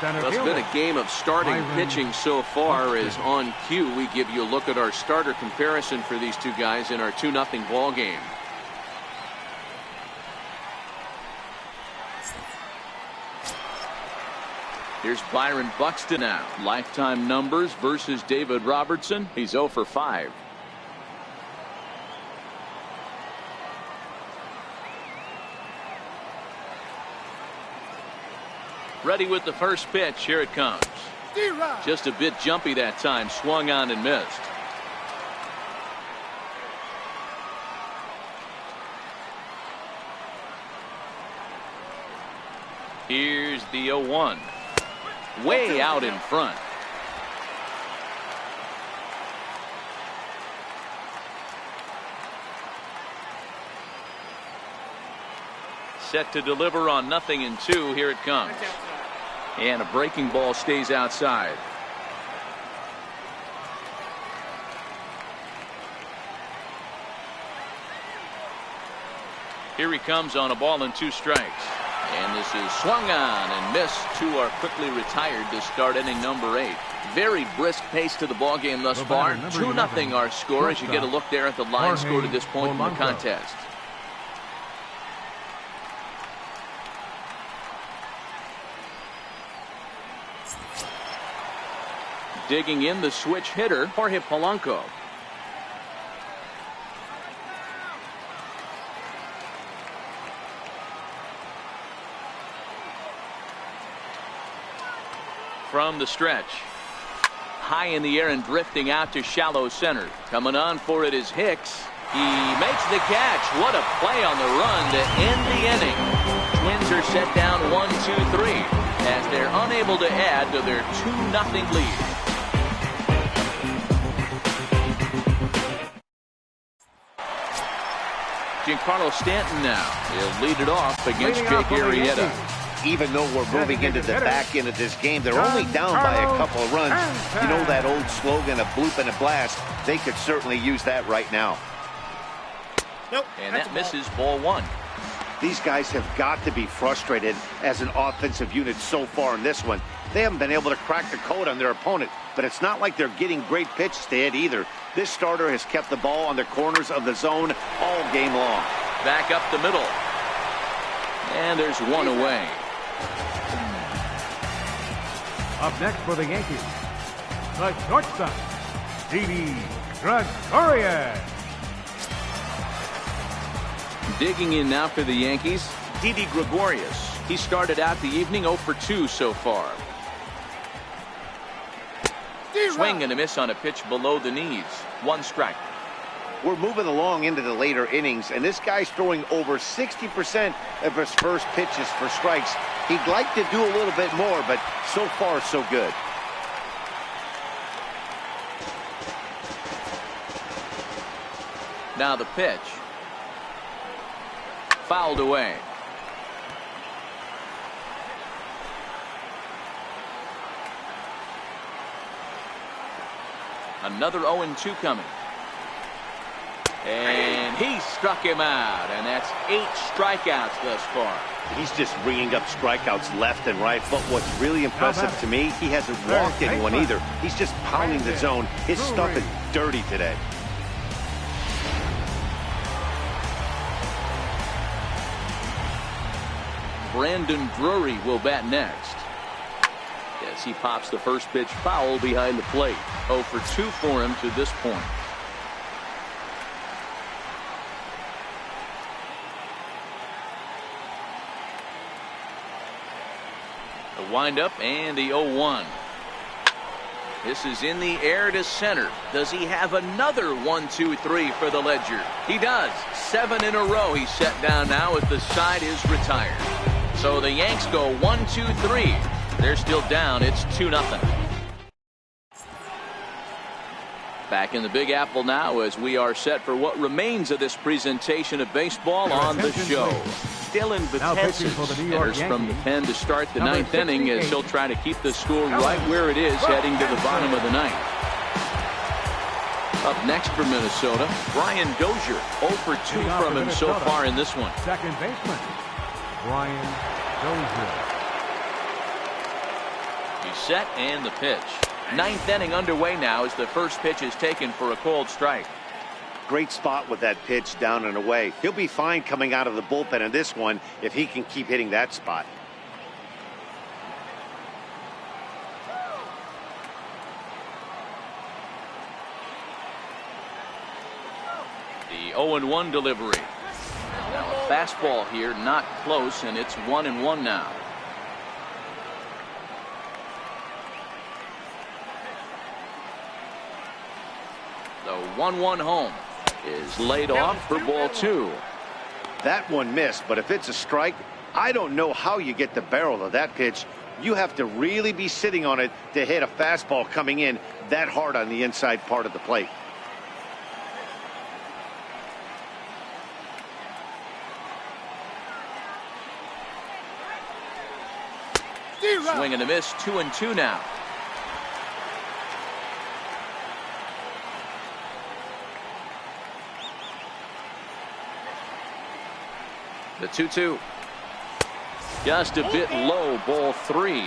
center Well, it's fielder, been a game of starting pitching so far. As on cue, we give you a look at our starter comparison for these two guys in our 2-0 ball game. Here's Byron Buxton now. Lifetime numbers versus David Robertson. He's 0 for 5. Ready with the first pitch. Here it comes. Just a bit jumpy that time. Swung on and missed. Here's the 0-1. Way out in front. Set to deliver on 0-2. Here it comes. And a breaking ball stays outside. Here he comes on a ball and 2 strikes. And this is swung on and missed. 2 are quickly retired to start inning number 8. Very brisk pace to the ball game thus far. 2-0 our score as you get a look there at the line score to this point in the contest. Digging in the switch hitter, Jorge Polanco. From the stretch. High in the air and drifting out to shallow center. Coming on for it is Hicks. He makes the catch. What a play on the run to end the inning. Twins are set down 1-2-3 as they're unable to add to their 2-0 lead. Giancarlo Stanton now. He'll lead it off against Jake Arrieta. Even though we're moving into the back end of this game, they're only down by a couple of runs. You know that old slogan, a bloop and a blast? They could certainly use that right now. And that misses ball 1. These guys have got to be frustrated as an offensive unit so far in this one. They haven't been able to crack the code on their opponent, but it's not like they're getting great pitches to hit either. This starter has kept the ball on the corners of the zone all game long. Back up the middle. And there's one away. Up next for the Yankees, the shortstop, Didi Gregorius. Digging in now for the Yankees, Didi Gregorius. He started out the evening 0 for 2 so far. Swing and a miss on a pitch below the knees. 1 strike. We're moving along into the later innings, and this guy's throwing over 60% of his first pitches for strikes. He'd like to do a little bit more, but so far, so good. Now the pitch. Fouled away. Another 0-2 coming. And he struck him out, and that's 8 strikeouts thus far. He's just bringing up strikeouts left and right, but what's really impressive to me, he hasn't walked anyone either. He's just pounding the zone. His stuff is dirty today. Brandon Drury will bat next. As he pops the first pitch foul behind the plate. 0 for 2 for him to this point. The windup and the 0-1. This is in the air to center. Does he have another 1-2-3 for the ledger? He does. 7 in a row he's set down now as the side is retired. So the Yanks go 1-2-3. They're still down. It's 2-0. Back in the Big Apple now as we are set for what remains of this presentation of baseball on the show. Dylan Betances enters from the pen to start the 9th inning as he'll try to keep the score right where it is heading to the bottom of the 9th. Up next for Minnesota, Brian Dozier. 0 for 2 from him so far in this one. Second baseman, Brian Dozier. He's set and the pitch. 9th inning underway now as the first pitch is taken for a cold strike. Great spot with that pitch down and away. He'll be fine coming out of the bullpen in this one if he can keep hitting that spot. The 0-1 delivery. Now a fastball here, not close, and it's 1-1 now. The 1-1 home is laid off for ball 2. That one missed, but if it's a strike, I don't know how you get the barrel of that pitch. You have to really be sitting on it to hit a fastball coming in that hard on the inside part of the plate. Swing and a miss. 2-2 now. The 2-2. Just a bit low, ball 3.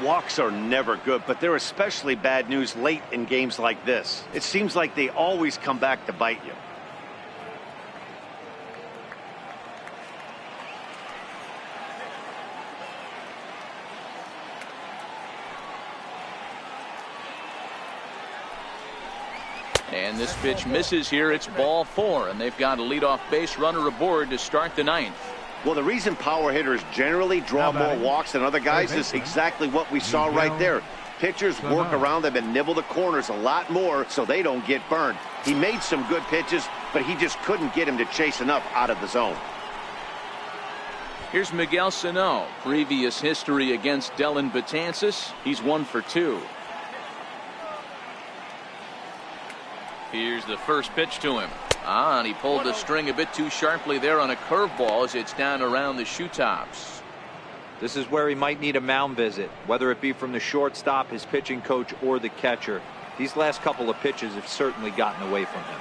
Walks are never good, but they're especially bad news late in games like this. It seems like they always come back to bite you. And this pitch misses here. It's ball 4, and they've got a leadoff base runner aboard to start the 9th. Well, the reason power hitters generally draw more walks than other guys is exactly what we saw right there. Pitchers work around them and nibble the corners a lot more so they don't get burned. He made some good pitches, but he just couldn't get him to chase enough out of the zone. Here's Miguel Sano. Previous history against Dylan Betances. He's 1 for 2. Here's the first pitch to him. And he pulled the string a bit too sharply there on a curveball as it's down around the shoe tops. This is where he might need a mound visit, whether it be from the shortstop, his pitching coach, or the catcher. These last couple of pitches have certainly gotten away from him.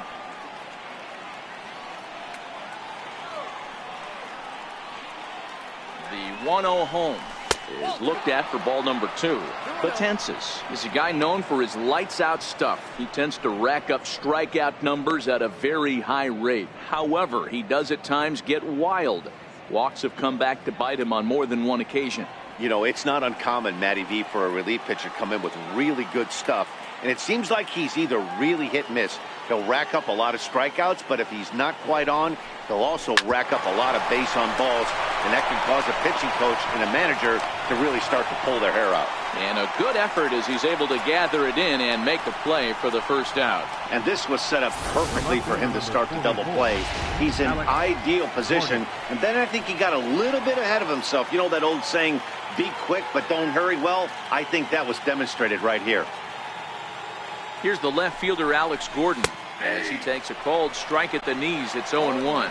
The 1-0 home is looked at for ball number 2. Betances is a guy known for his lights-out stuff. He tends to rack up strikeout numbers at a very high rate. However, he does at times get wild. Walks have come back to bite him on more than one occasion. You know, it's not uncommon, Matty V, for a relief pitcher to come in with really good stuff. And it seems like he's either really hit and miss. He'll rack up a lot of strikeouts, but if he's not quite on, he'll also rack up a lot of base on balls, and that can cause a pitching coach and a manager to really start to pull their hair out. And a good effort as he's able to gather it in and make the play for the first out. And this was set up perfectly for him to start the double play. He's in ideal position, and then I think he got a little bit ahead of himself. You know that old saying, be quick but don't hurry? Well, I think that was demonstrated right here. Here's the left fielder Alex Gordon as he takes a called strike at the knees. It's 0-1.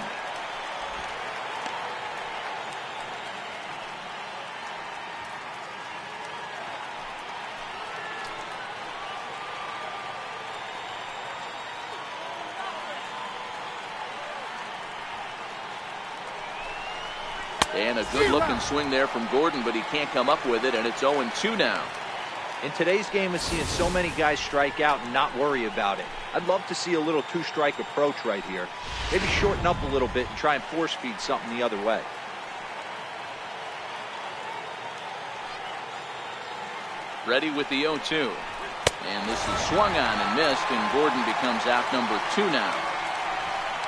And a good looking swing there from Gordon, but he can't come up with it, and it's 0-2 now. In today's game of seeing so many guys strike out and not worry about it, I'd love to see a little two-strike approach right here. Maybe shorten up a little bit and try and force feed something the other way. Ready with the 0-2. And this is swung on and missed, and Gordon becomes out number 2 now.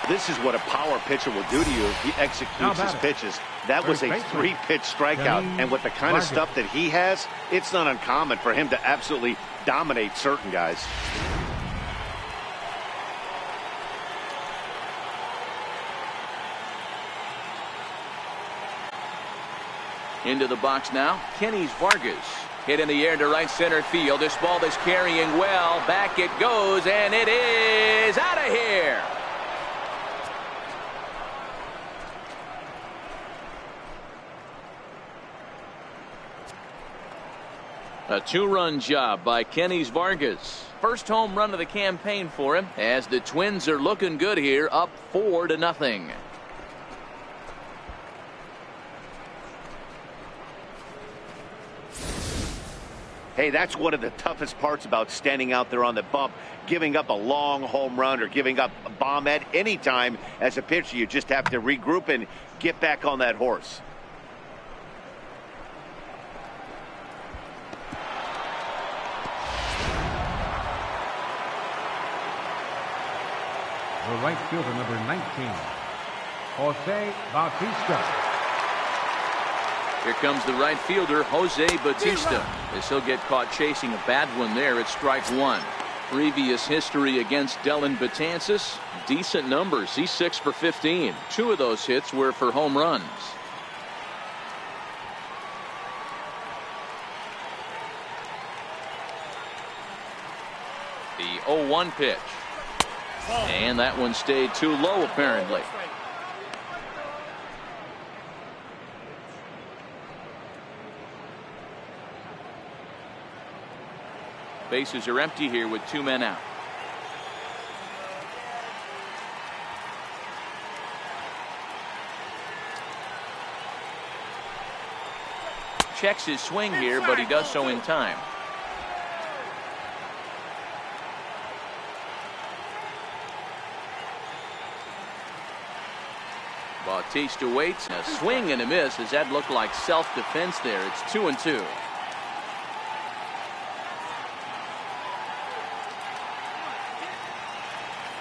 This is what a power pitcher will do to you if he executes his pitches. That was a 3-pitch strikeout, and with the kind of stuff that he has, it's not uncommon for him to absolutely dominate certain guys. Into the box now, Kenny's Vargas. Hit in the air to right center field. This ball is carrying well. Back it goes, and it is out of here. A 2-run job by Kenny's Vargas. First home run of the campaign for him as the Twins are looking good here, up 4-0. Hey, that's one of the toughest parts about standing out there on the bump. Giving up a long home run or giving up a bomb at any time as a pitcher. You just have to regroup and get back on that horse. The right fielder, number 19, Jose Bautista. Here comes the right fielder, Jose Bautista. As he'll get caught chasing a bad one there at strike 1. Previous history against Dellin Betances, decent numbers. He's 6 for 15. 2 of those hits were for home runs. The 0-1 pitch. And that one stayed too low, apparently. Bases are empty here with 2 men out. Checks his swing here, but he does so in time. Bautista waits. A swing and a miss as that looked like self-defense there. It's 2-2.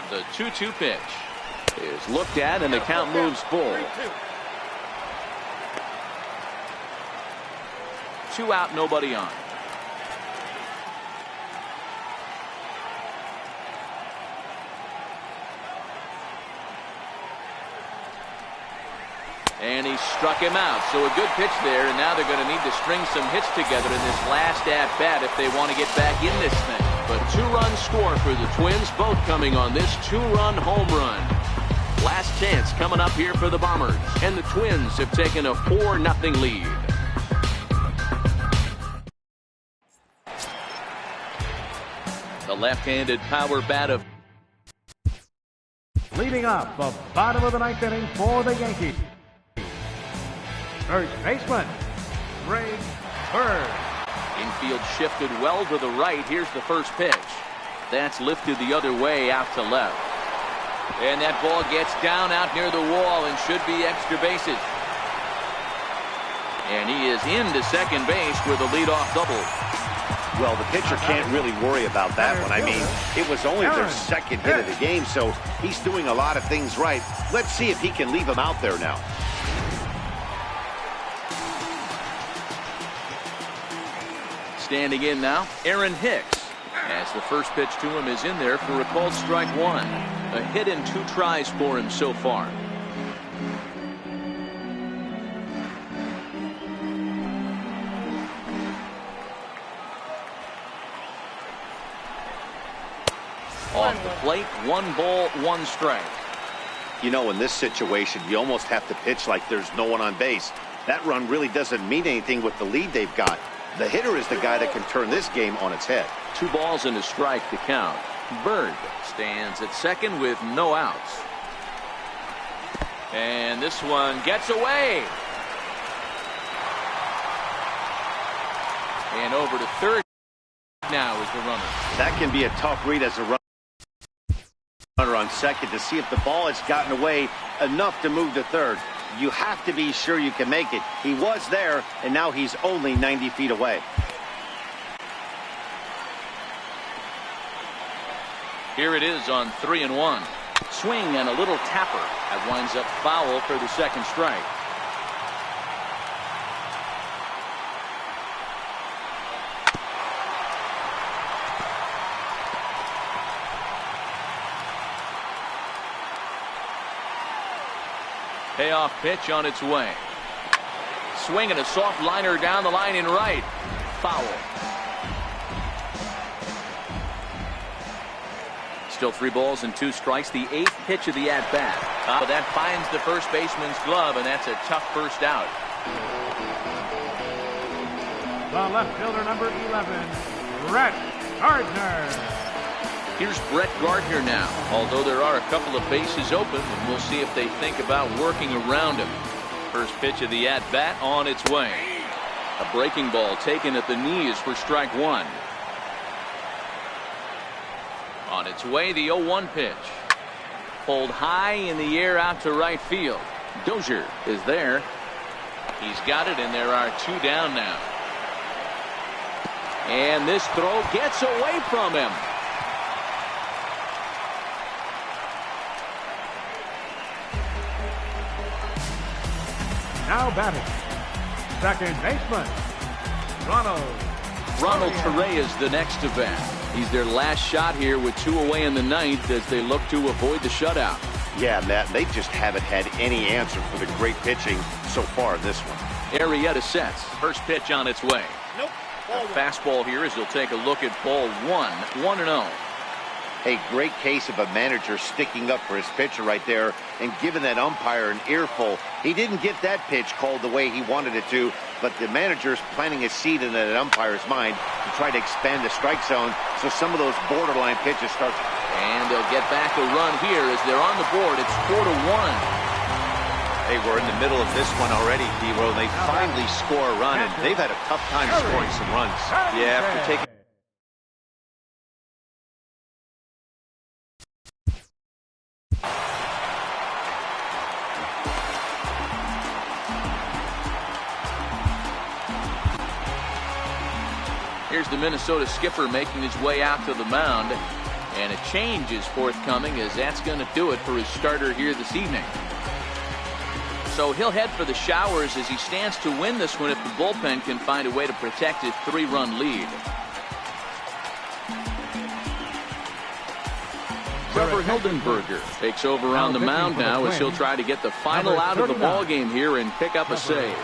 The 2-2 pitch is looked at, and the count moves full. 2 out, nobody on. And he struck him out. So a good pitch there, and now they're going to need to string some hits together in this last at-bat if they want to get back in this thing. But 2-run score for the Twins, both coming on this 2-run home run. Last chance coming up here for the Bombers, and the Twins have taken a 4-0 lead. The left-handed power bat of Leading up the bottom of the 9th inning for the Yankees, First baseman, Greg Bird. Infield shifted well to the right. Here's the first pitch. That's lifted the other way out to left. And that ball gets down out near the wall and should be extra bases. And he is into second base with a leadoff double. Well, the pitcher can't really worry about that one. I mean, it was only their second hit of the game, so he's doing a lot of things right. Let's see if he can leave him out there now. Standing in now, Aaron Hicks. As the first pitch to him is in there for a called strike one. A hit and 2 tries for him so far. Off the plate, 1 ball, 1 strike. You know, in this situation, you almost have to pitch like there's no one on base. That run really doesn't mean anything with the lead they've got. The hitter is the guy that can turn this game on its head. 2 balls and a strike to count. Bird stands at second with no outs. And this one gets away. And over to third now is the runner. That can be a tough read as a runner on second to see if the ball has gotten away enough to move to third. You have to be sure you can make it. He was there, and now he's only 90 feet away. Here it is on 3-1. Swing and a little tapper. That winds up foul for the second strike. Payoff pitch on its way. Swing and a soft liner down the line in right. Foul. Still 3 balls and 2 strikes. The 8th pitch of the at-bat. But that finds the first baseman's glove, and that's a tough first out. The left fielder, number 11, Brett Gardner. Here's Brett Gardner now, although there are a couple of bases open, and we'll see if they think about working around him. First pitch of the at-bat on its way. A breaking ball taken at the knees for strike 1. On its way, the 0-1 pitch. Pulled high in the air out to right field. Dozier is there. He's got it, and there are 2 down now. And this throw gets away from him. Now batting, second baseman, Ronald Torre is the next to bat. He's their last shot here with 2 away in the 9th as they look to avoid the shutout. Yeah, Matt, they just haven't had any answer for the great pitching so far in this one. Arrieta sets. First pitch on its way. Nope. A fastball here as he'll take a look at ball 1. 1-0. A great case of a manager sticking up for his pitcher right there and giving that umpire an earful. He didn't get that pitch called the way he wanted it to, but the manager's planting a seed in that umpire's mind to try to expand the strike zone so some of those borderline pitches start. And they'll get back a run here as they're on the board. It's 4-1. They were in the middle of this one already, D-Row. They finally score a run, and they've had a tough time scoring some runs. Yeah, after taking Here's the Minnesota skipper making his way out to the mound. And a change is forthcoming as that's going to do it for his starter here this evening. So he'll head for the showers as he stands to win this one if the bullpen can find a way to protect his 3-run lead. Trevor Hildenberger takes over on the mound now as he'll try to get the final out of the ball game here and pick up a save.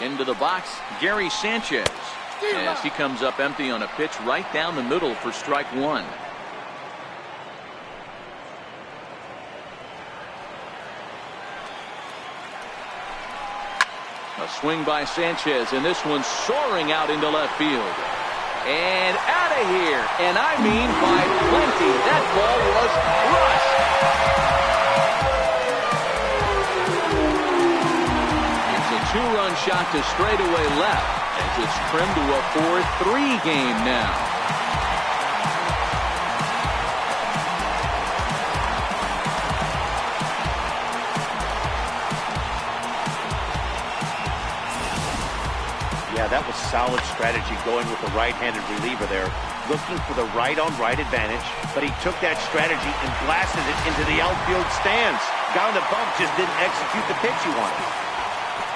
Into the box, Gary Sanchez, as he comes up empty on a pitch right down the middle for strike 1. A swing by Sanchez, and this one's soaring out into left field. And out of here, and I mean by plenty. That ball was crushed. It's a 2-run shot to straightaway left as it's trimmed to a 4-3 game now. Yeah, that was solid strategy going with the right-handed reliever there, looking for the right-on-right advantage, but he took that strategy and blasted it into the outfield stands. Guy on the bump just didn't execute the pitch he wanted.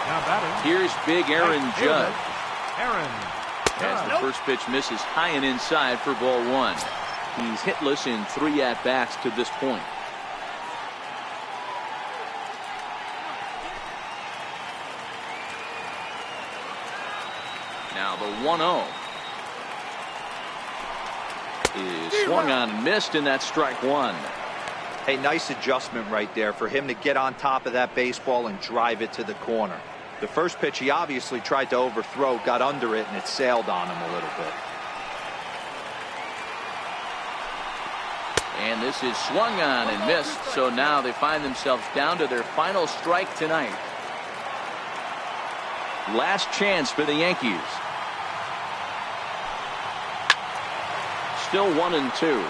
Now batting. Here's big Aaron Judge. Aaron As the first pitch misses high and inside for ball 1. He's hitless in 3 at-bats to this point. Now the 1-0 is swung on and missed, and that's strike 1. Hey, nice adjustment right there for him to get on top of that baseball and drive it to the corner. The first pitch he obviously tried to overthrow, got under it, and it sailed on him a little bit. And this is swung on and missed, so now they find themselves down to their final strike tonight. Last chance for the Yankees. Still 1-2.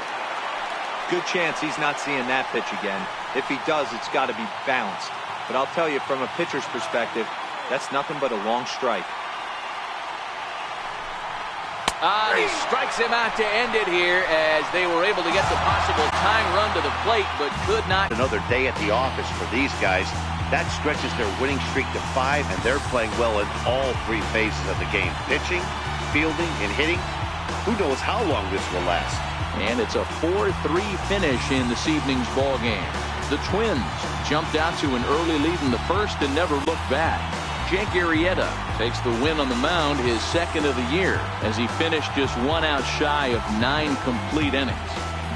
Good chance he's not seeing that pitch again. If he does, it's got to be bounced. But I'll tell you, from a pitcher's perspective, that's nothing but a long strike. He strikes him out to end it here as they were able to get the possible tying run to the plate, but could not. Another day at the office for these guys. That stretches their winning streak to 5, and they're playing well in all 3 phases of the game. Pitching, fielding, and hitting. Who knows how long this will last. And it's a 4-3 finish in this evening's ball game. The Twins jumped out to an early lead in the first and never looked back. Jake Arrieta takes the win on the mound, his second of the year, as he finished just 1 out shy of 9 complete innings.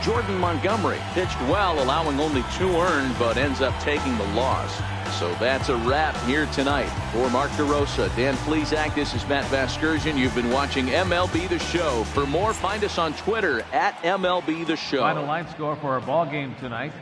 Jordan Montgomery pitched well, allowing only 2 earned, but ends up taking the loss. So that's a wrap here tonight. For Mark DeRosa, Dan Plesac, this is Matt Vasgersian. You've been watching MLB The Show. For more, find us on Twitter at MLB The Show. Final line score for our ball game tonight.